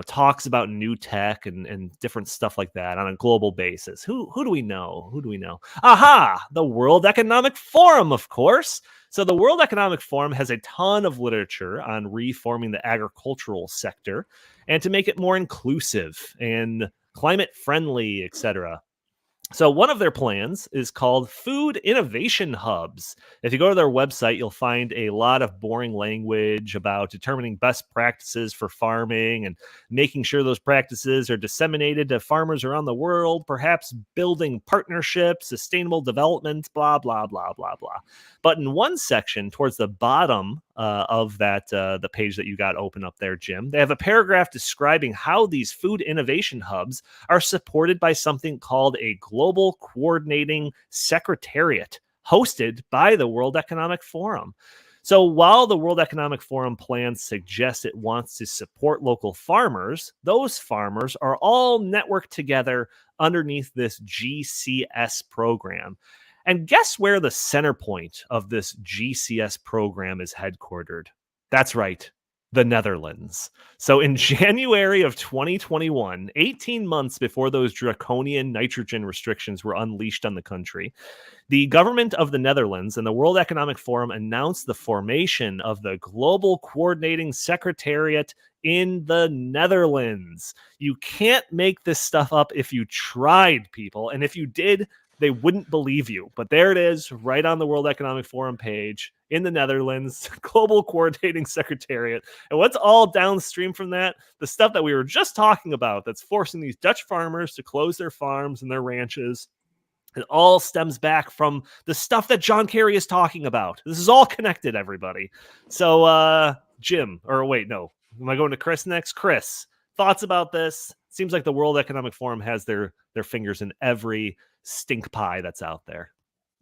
talks about new tech and different stuff like that on a global basis? Who do we know? Aha! The World Economic Forum, of course. So the World Economic Forum has a ton of literature on reforming the agricultural sector and to make it more inclusive and climate friendly, etc. So one of their plans is called Food Innovation Hubs. If you go to their website, you'll find a lot of boring language about determining best practices for farming and making sure those practices are disseminated to farmers around the world, perhaps building partnerships, sustainable development, blah, blah, blah, blah, blah. But in one section towards the bottom of that, the page that you got open up there, Jim, they have a paragraph describing how these food innovation hubs are supported by something called a Global Coordinating Secretariat, hosted by the World Economic Forum. So while the World Economic Forum plans suggest it wants to support local farmers, those farmers are all networked together underneath this GCS program. And guess where the center point of this GCS program is headquartered? That's right, the Netherlands. So in January of 2021, 18 months before those draconian nitrogen restrictions were unleashed on the country, the government of the Netherlands and the World Economic Forum announced the formation of the Global Coordinating Secretariat in the Netherlands. You can't make this stuff up if you tried, people. And if you did, they wouldn't believe you. But there it is, right on the World Economic Forum page in the Netherlands, Global Coordinating Secretariat. And what's all downstream from that? The stuff that we were just talking about that's forcing these Dutch farmers to close their farms and their ranches. It all stems back from the stuff that John Kerry is talking about. This is all connected, everybody. So, Jim, or wait, no. Am I going to Chris next? Chris, thoughts about this? Seems like the World Economic Forum has their fingers in every stink pie that's out there.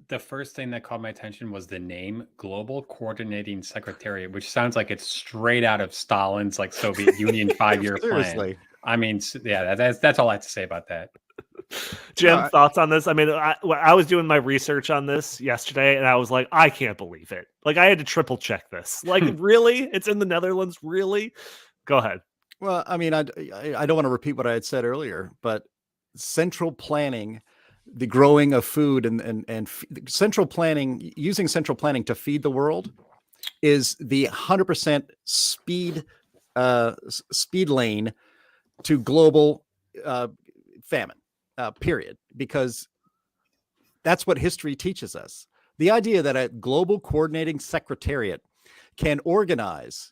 The first thing that caught my attention was the name Global Coordinating Secretariat, which sounds like it's straight out of Stalin's Soviet Union 5-year plan. I mean, yeah, that's all I have to say about that. Jim, thoughts on this? I mean, I was doing my research on this yesterday, and I was like, I can't believe it. I had to triple check this. Really? It's in the Netherlands? Really? Go ahead. Well, I mean, I don't want to repeat what I had said earlier, but central planning, the growing of food and central planning, using central planning to feed the world is the 100% speed lane to global famine, period. Because that's what history teaches us. The idea that a global coordinating secretariat can organize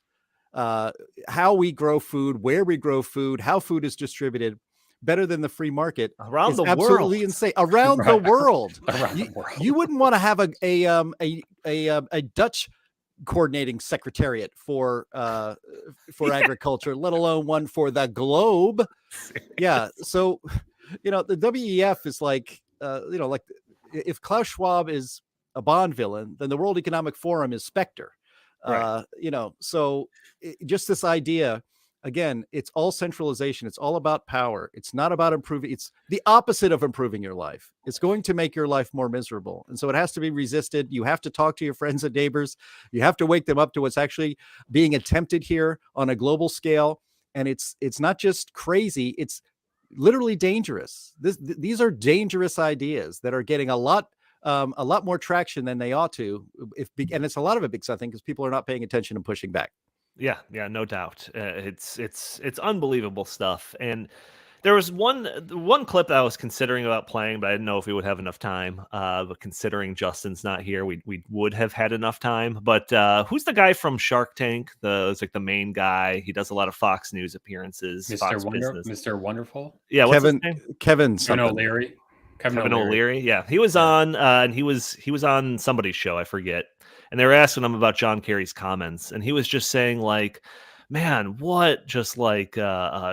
how we grow food, where we grow food, how food is distributed better than the free market around the absolutely world. Insane. Around the world. The world. You wouldn't want to have a Dutch coordinating secretariat for agriculture, let alone one for the globe. Yeah. So, the WEF is if Klaus Schwab is a Bond villain, then the World Economic Forum is Spectre. Right. So just this idea, again, it's all centralization. It's all about power. It's not about improving. It's the opposite of improving your life. It's going to make your life more miserable. And so it has to be resisted. You have to talk to your friends and neighbors. You have to wake them up to what's actually being attempted here on a global scale. And it's not just crazy. It's literally dangerous. These are dangerous ideas that are getting a lot more traction than they ought to. And it's a lot of it because I think because people are not paying attention and pushing back. Yeah, no doubt. It's unbelievable stuff. And there was one clip that I was considering about playing, but I didn't know if we would have enough time. But considering Justin's not here, we would have had enough time. But who's the guy from Shark Tank? It's like the main guy. He does a lot of Fox News appearances. Fox Business. Mr. Wonderful. Yeah, what's his name? Kevin something. O'Leary. Kevin O'Leary. Yeah, he was on, and he was on somebody's show. I forget. And they were asking him about John Kerry's comments, and he was just saying like, "Man, what just like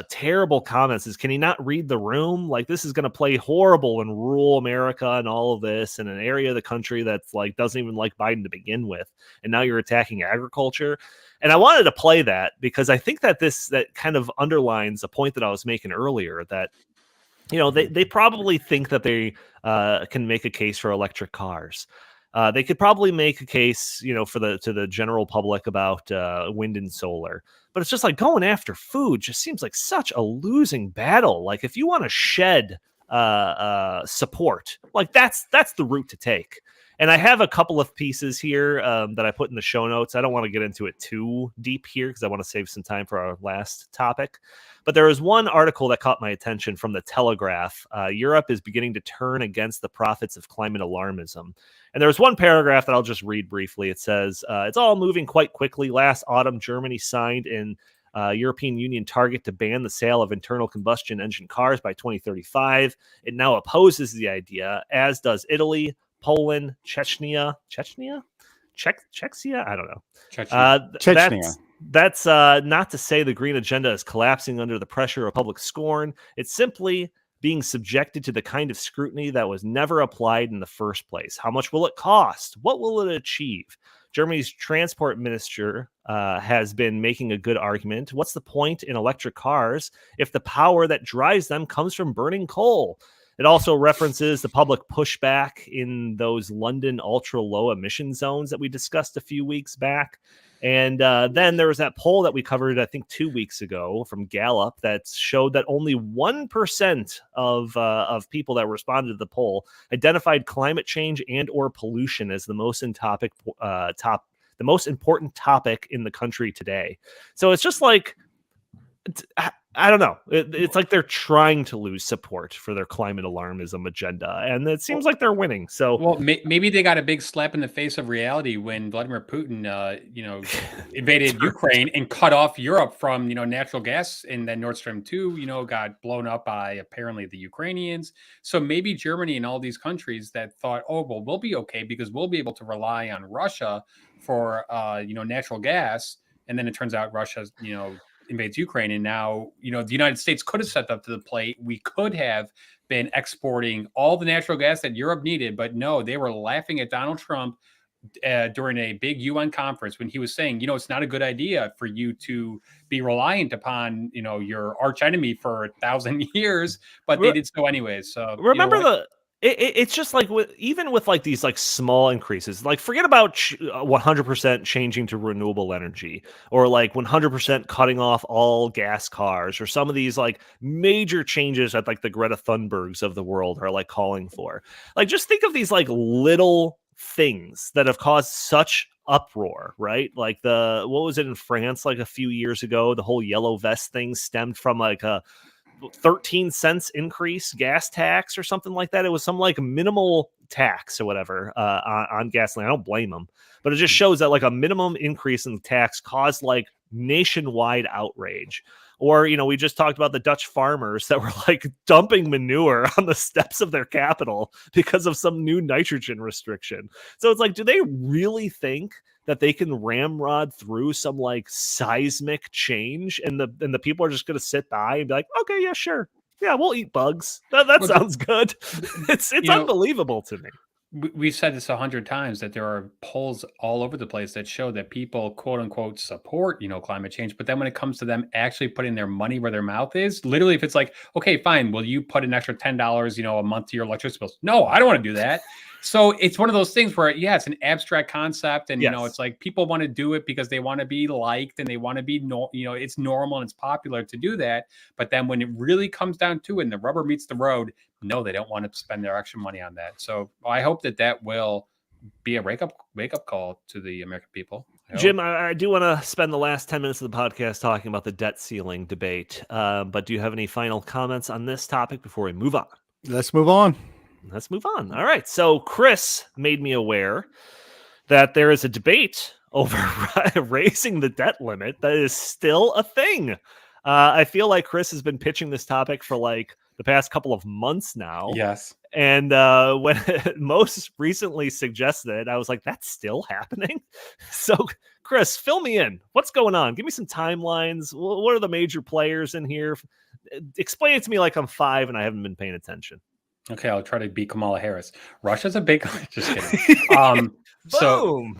terrible comments? Can he not read the room? Like this is going to play horrible in rural America and all of this, in an area of the country that's like doesn't even like Biden to begin with, and now you're attacking agriculture." And I wanted to play that because I think that that kind of underlines a point that I was making earlier that. They probably think that they can make a case for electric cars. They could probably make a case, to the general public about wind and solar. But it's just like going after food just seems like such a losing battle. Like if you want to shed support, like that's the route to take. And I have a couple of pieces here that I put in the show notes. I don't want to get into it too deep here because I want to save some time for our last topic. But there was one article that caught my attention from the Telegraph. Europe is beginning to turn against the prophets of climate alarmism. And there's one paragraph that I'll just read briefly. It says, it's all moving quite quickly. Last autumn, Germany signed an European Union target to ban the sale of internal combustion engine cars by 2035. It now opposes the idea, as does Italy, Poland, Chechnya. I don't know. Chechnya. That's not to say the green agenda is collapsing under the pressure of public scorn. It's simply being subjected to the kind of scrutiny that was never applied in the first place. How much will it cost? What will it achieve? Germany's transport minister has been making a good argument. What's the point in electric cars if the power that drives them comes from burning coal? It also references the public pushback in those London ultra-low emission zones that we discussed a few weeks back. And then there was that poll that we covered, I think, 2 weeks ago from Gallup that showed that only 1% of people that responded to the poll identified climate change and or pollution as the most important topic in the country today. So it's just like, I don't know. It's like they're trying to lose support for their climate alarmism agenda, and it seems like they're winning. So, well, maybe they got a big slap in the face of reality when Vladimir Putin, invaded Ukraine and cut off Europe from, natural gas, and then Nord Stream 2, got blown up by apparently the Ukrainians. So maybe Germany and all these countries that thought, oh, well, we'll be okay because we'll be able to rely on Russia for, natural gas, and then it turns out Russia's, invades Ukraine, and now the United States could have stepped up to the plate. We could have been exporting all the natural gas that Europe needed, but no, they were laughing at Donald Trump during a big UN conference when he was saying, it's not a good idea for you to be reliant upon your arch enemy for 1,000 years, but they did so anyways. So remember it's just like even with like these like small increases, like forget about 100% changing to renewable energy or like 100% cutting off all gas cars or some of these like major changes that like the Greta Thunbergs of the world are like calling for. Like just think of these like little things that have caused such uproar, right? Like what was it in France like a few years ago? The whole yellow vest thing stemmed from like a 13 cents increase gas tax or something like that. It was some like minimal tax or whatever on gasoline. I don't blame them, but it just shows that like a minimum increase in the tax caused like nationwide outrage. Or, we just talked about the Dutch farmers that were like dumping manure on the steps of their capital because of some new nitrogen restriction. So it's like, do they really think that they can ramrod through some like seismic change and the people are just going to sit by and be like, okay, yeah, sure. Yeah, we'll eat bugs. That sounds good. It's unbelievable to me. we've said this 100 times that there are polls all over the place that show that people, quote unquote, support, climate change. But then when it comes to them actually putting their money where their mouth is, literally, if it's like, okay, fine, will you put an extra $10, a month to your electricity bills? No, I don't want to do that. So it's one of those things where, yeah, it's an abstract concept. And, it's like people want to do it because they want to be liked and they want to be, it's normal and it's popular to do that. But then when it really comes down to it and the rubber meets the road, no, they don't want to spend their extra money on that. So I hope that will be a wake up call to the American people. Jim, I do want to spend the last 10 minutes of the podcast talking about the debt ceiling debate. But do you have any final comments on this topic before we move on? Let's move on. All right. So Chris made me aware that there is a debate over raising the debt limit that is still a thing. I feel like Chris has been pitching this topic for like the past couple of months now. Yes. And when it most recently suggested it, I was like, that's still happening? So, Chris, fill me in. What's going on? Give me some timelines. What are the major players in here? Explain it to me like I'm 5 and I haven't been paying attention. Okay, I'll try to beat Kamala Harris. Russia's a big... Just kidding. Boom.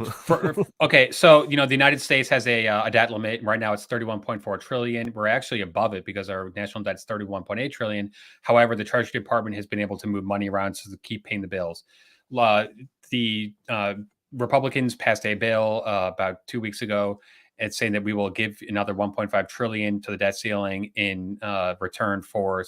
So the United States has a debt limit. Right now it's 31.4 trillion. We're actually above it because our national debt is 31.8 trillion. However, the Treasury Department has been able to move money around to keep paying the bills. The Republicans passed a bill about 2 weeks ago. It's saying that we will give another 1.5 trillion to the debt ceiling in return for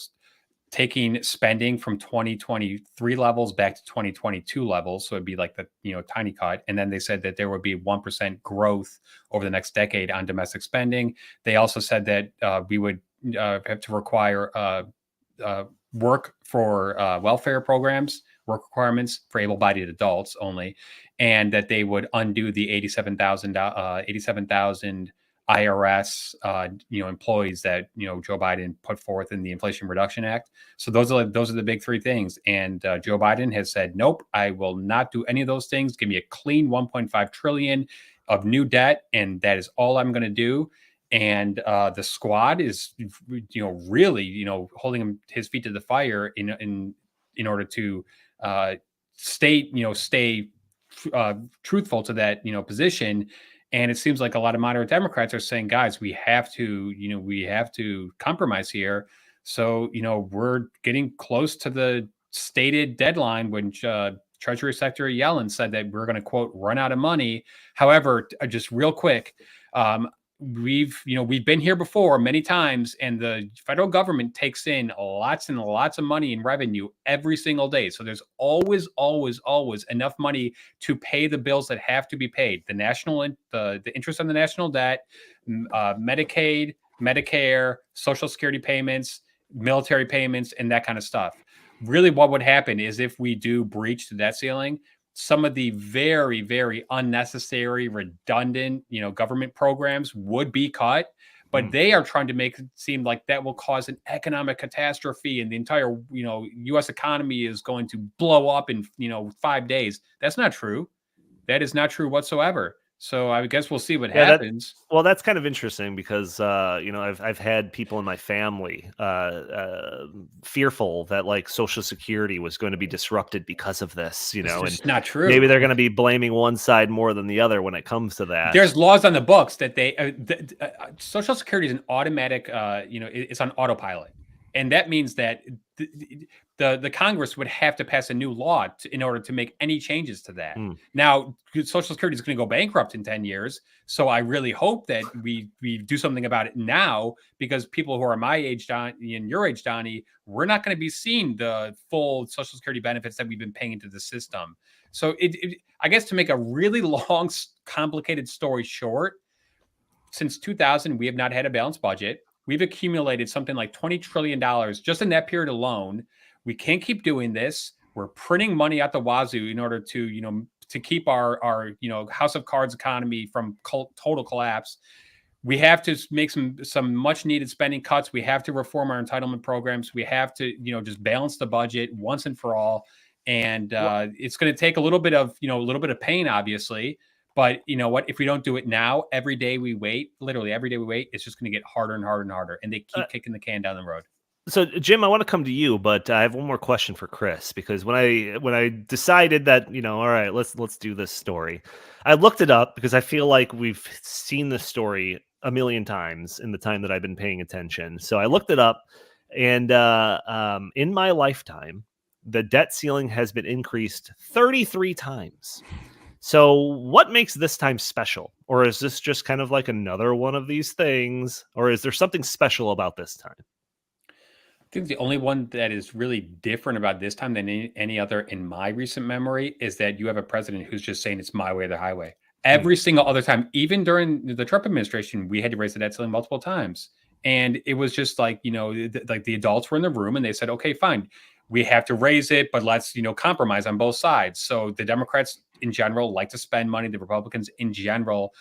taking spending from 2023 levels back to 2022 levels. So it'd be like the, tiny cut. And then they said that there would be 1% growth over the next decade on domestic spending. They also said that we would have to require work for welfare programs, work requirements for able-bodied adults only, and that they would undo the 87,000 IRS, employees that Joe Biden put forth in the Inflation Reduction Act. So those are the big 3 things. And Joe Biden has said, nope, I will not do any of those things. Give me a clean 1.5 trillion of new debt, and that is all I'm going to do. And the squad is, really, holding his feet to the fire in order to stay truthful to that position. And it seems like a lot of moderate Democrats are saying, guys, we have to compromise here. So, we're getting close to the stated deadline when Treasury Secretary Yellen said that we're going to, quote, run out of money. However, just real quick, we've been here before many times, and the federal government takes in lots and lots of money in revenue every single day. So there's always enough money to pay the bills that have to be paid. The interest on the national debt, Medicaid, Medicare, Social Security payments, military payments, and that kind of stuff. Really, what would happen is if we do breach the debt ceiling, some of the very, very unnecessary, redundant, government programs would be cut, but they are trying to make it seem like that will cause an economic catastrophe and the entire, U.S. economy is going to blow up in, 5 days. That's not true. That is not true whatsoever. So I guess we'll see what happens. That's kind of interesting because I've had people in my family fearful that like Social Security was going to be disrupted because of this. It's and just not true. Maybe they're going to be blaming one side more than the other when it comes to that. There's laws on the books that Social Security is an automatic. It's on autopilot, and that means that the Congress would have to pass a new law in order to make any changes to that. Now, Social Security is going to go bankrupt in 10 years. So I really hope that we do something about it now, because people who are my age, Donnie, and your age, Donnie, we're not going to be seeing the full Social Security benefits that we've been paying into the system. So I guess to make a really long, complicated story short, since 2000, we have not had a balanced budget. We've accumulated something like $20 trillion just in that period alone. We can't keep doing this. We're printing money out the wazoo in order to, to keep our house of cards economy from total collapse. We have to make some much needed spending cuts. We have to reform our entitlement programs. We have to, just balance the budget once and for all. And it's going to take a little bit of pain, obviously. But you know what? If we don't do it now, every day we wait, literally every day we wait, it's just going to get harder and harder and harder. And they keep kicking the can down the road. So, Jim, I want to come to you, but I have one more question for Chris, because when I decided that, all right, let's do this story, I looked it up because I feel like we've seen this story a million times in the time that I've been paying attention. So I looked it up, and in my lifetime, the debt ceiling has been increased 33 times. So what makes this time special? Or is this just kind of like another one of these things? Or is there something special about this time? I think the only one that is really different about this time than any other in my recent memory is that you have a president who's just saying it's my way or the highway. Every single other time, even during the Trump administration, we had to raise the debt ceiling multiple times. And it was just like, like the adults were in the room and they said, okay, fine, we have to raise it, but let's, compromise on both sides. So the Democrats in general like to spend money. The Republicans in general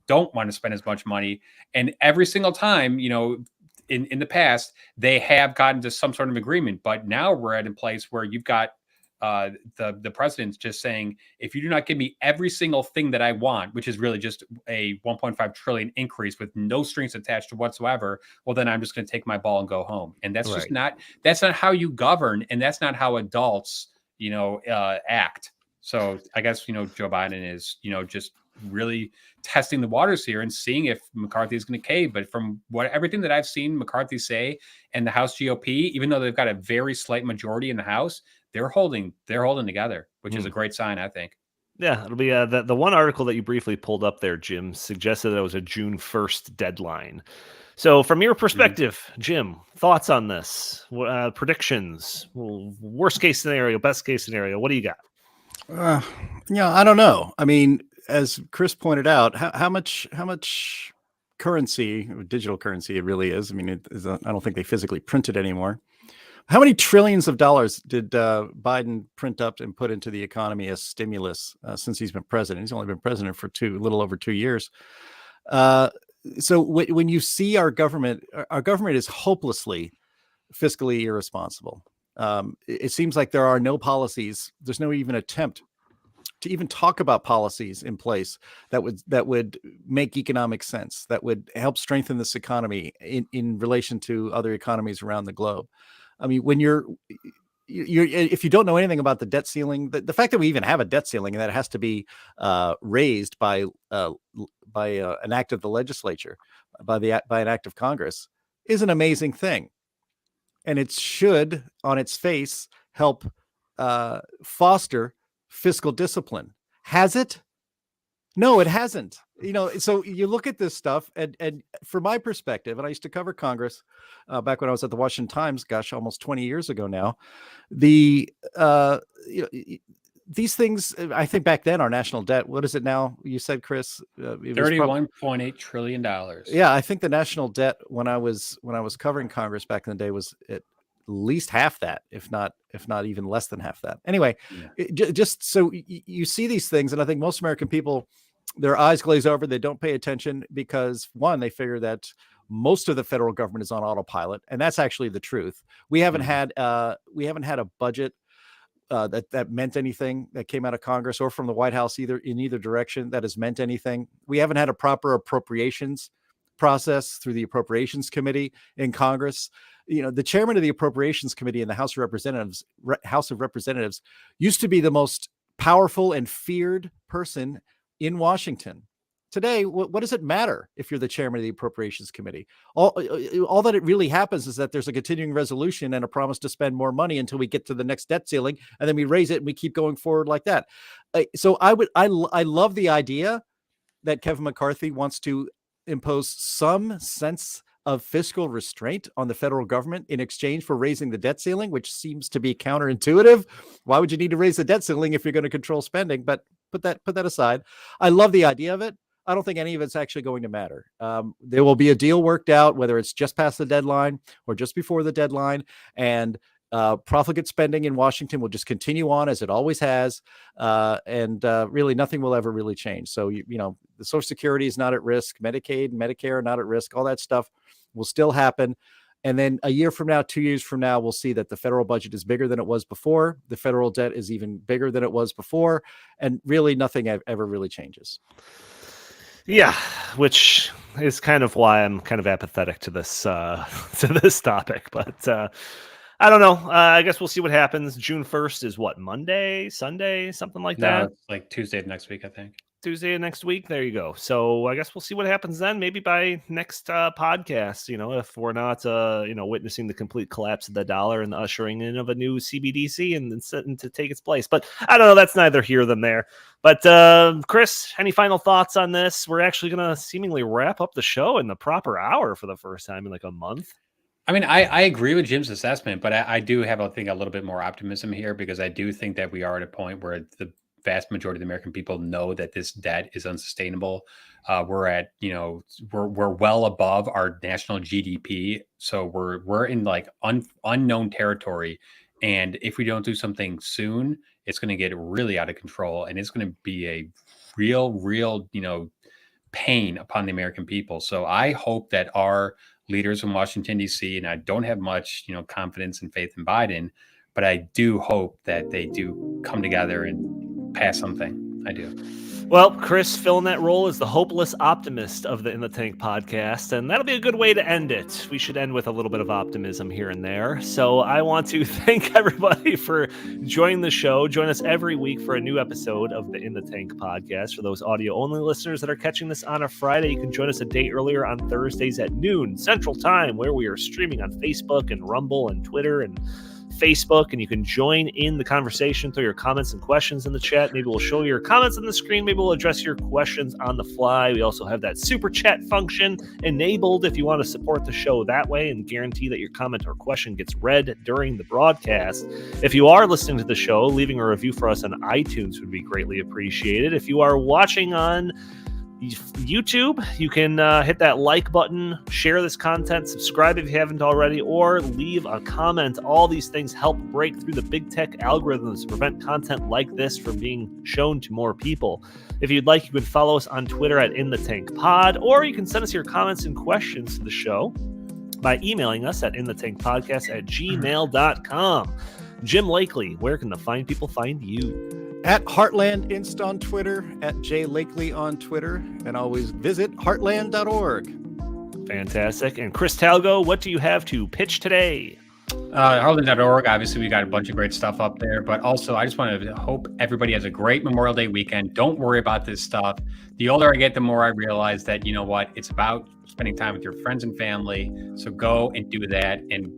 don't want to spend as much money. And every single time, in the past, they have gotten to some sort of agreement. But now we're at a place where you've got the president's just saying, if you do not give me every single thing that I want, which is really just a 1.5 trillion increase with no strings attached to whatsoever, well, then I'm just going to take my ball and go home. And that's just that's not how you govern. And that's not how adults, act. So I guess, Joe Biden is, just really testing the waters here and seeing if McCarthy is going to cave. But from everything that I've seen McCarthy say and the House GOP, even though they've got a very slight majority in the House, they're holding together, which is a great sign, I think. Yeah, it'll be the one article that you briefly pulled up there, Jim, suggested that it was a June 1st deadline. So from your perspective, Jim, thoughts on this? Predictions, worst case scenario, best case scenario. What do you got? I don't know. I mean, as Chris pointed out, how much currency, digital currency it really is. I mean, I don't think they physically print it anymore. How many trillions of dollars did Biden print up and put into the economy as stimulus since he's been president? He's only been president for a little over 2 years. So when you see our government is hopelessly fiscally irresponsible. It seems like there are no policies. There's no even attempt to even talk about policies in place that would make economic sense, that would help strengthen this economy in relation to other economies around the globe. I mean, when you're if you don't know anything about the debt ceiling, the fact that we even have a debt ceiling and that it has to be raised by an act of the legislature, by an act of Congress, is an amazing thing. And it should, on its face, help foster fiscal discipline. Has it? No, it hasn't. So you look at this stuff, and from my perspective, and I used to cover Congress back when I was at the Washington Times, gosh, almost 20 years ago now. These things, I think back then, our national debt, what is it now? You said, Chris, $31.8 trillion. Yeah, I think the national debt when I was covering Congress back in the day was at least half that, if not even less than half that. Anyway, just so you see these things, and I think most American people, their eyes glaze over. They don't pay attention because, one, they figure that most of the federal government is on autopilot, and that's actually the truth. We haven't had a budget that meant anything, that came out of Congress or from the White House in either direction, that has meant anything. We haven't had a proper appropriations process through the Appropriations Committee in Congress. The chairman of the Appropriations Committee in the House of Representatives used to be the most powerful and feared person in Washington. Today, what does it matter if you're the chairman of the Appropriations Committee? All that it really happens is that there's a continuing resolution and a promise to spend more money until we get to the next debt ceiling, and then we raise it and we keep going forward like that. So I love the idea that Kevin McCarthy wants to impose some sense of fiscal restraint on the federal government in exchange for raising the debt ceiling, which seems to be counterintuitive. Why would you need to raise the debt ceiling if you're going to control spending? But put that aside. I love the idea of it. I don't think any of it's actually going to matter. There will be a deal worked out, whether it's just past the deadline or just before the deadline, and profligate spending in Washington will just continue on as it always has, and really nothing will ever really change. So the Social Security is not at risk, Medicaid and Medicare are not at risk. All that stuff will still happen. And then a year from now, 2 years from now, we'll see that the federal budget is bigger than it was before. The federal debt is even bigger than it was before. And really nothing ever really changes. Yeah, which is kind of why I'm kind of apathetic to this topic. But I don't know. I guess we'll see what happens. June 1st is what, Monday, Sunday, something like that? No, it's like Tuesday of next week, I think. Tuesday of next week. There you go. So I guess we'll see what happens then. Maybe by next podcast, if we're not, witnessing the complete collapse of the dollar and the ushering in of a new CBDC and setting to take its place. But I don't know. That's neither here than there. But Chris, any final thoughts on this? We're actually going to seemingly wrap up the show in the proper hour for the first time in like a month. I mean, I agree with Jim's assessment, but I do have, I think, a little bit more optimism here because I do think that we are at a point where the vast majority of the American people know that this debt is unsustainable. We're at, we're well above our national GDP. So we're in like unknown territory. And if we don't do something soon, it's going to get really out of control. And it's going to be a real, pain upon the American people. So I hope that our leaders in Washington, D.C., and I don't have much, confidence and faith in Biden, but I do hope that they do come together and pass something. I do. Well, Chris filling that role as the hopeless optimist of the In the Tank podcast, and that'll be a good way to end it. We should end with a little bit of optimism here and there. So I want to thank everybody for joining the show. Join us every week for a new episode of the In the Tank podcast. For those audio-only listeners that are catching this on a Friday, you can join us a day earlier on Thursdays at noon Central Time, where we are streaming on Facebook and Rumble and Twitter and Facebook, and you can join in the conversation through your comments and questions in the chat. Maybe we'll show your comments on the screen. Maybe we'll address your questions on the fly. We also have that super chat function enabled if you want to support the show that way and guarantee that your comment or question gets read during the broadcast. If you are listening to the show, leaving a review for us on iTunes would be greatly appreciated. If you are watching on YouTube, you can hit that like button, share this content, subscribe if you haven't already, or leave a comment. All these things help break through the big tech algorithms to prevent content like this from being shown to more people. If you'd like, you can follow us on Twitter at InTheTankPod, or you can send us your comments and questions to the show by emailing us at inthethankpodcast@gmail.com. Jim Lakely, where can the fine people find you? At Heartland Inst on Twitter, at J Lakely on Twitter, and always visit heartland.org. Fantastic. And Chris Talgo, what do you have to pitch today? Heartland.org. Obviously, we got a bunch of great stuff up there, but also I just want to hope everybody has a great Memorial Day weekend. Don't worry about this stuff. The older I get, the more I realize that, it's about spending time with your friends and family. So go and do that. And,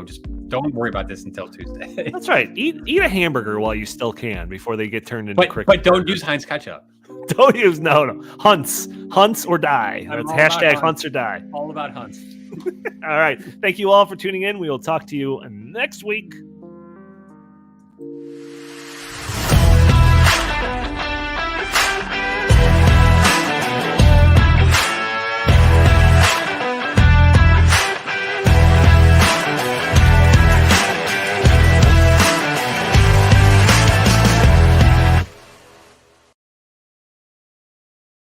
just don't worry about this until Tuesday. That's right. Eat a hamburger while you still can before they get turned into cricket. But don't use Heinz ketchup. Don't use no. Hunts or die. That's hashtag Hunts or die. All about Hunts. All right. Thank you all for tuning in. We will talk to you next week.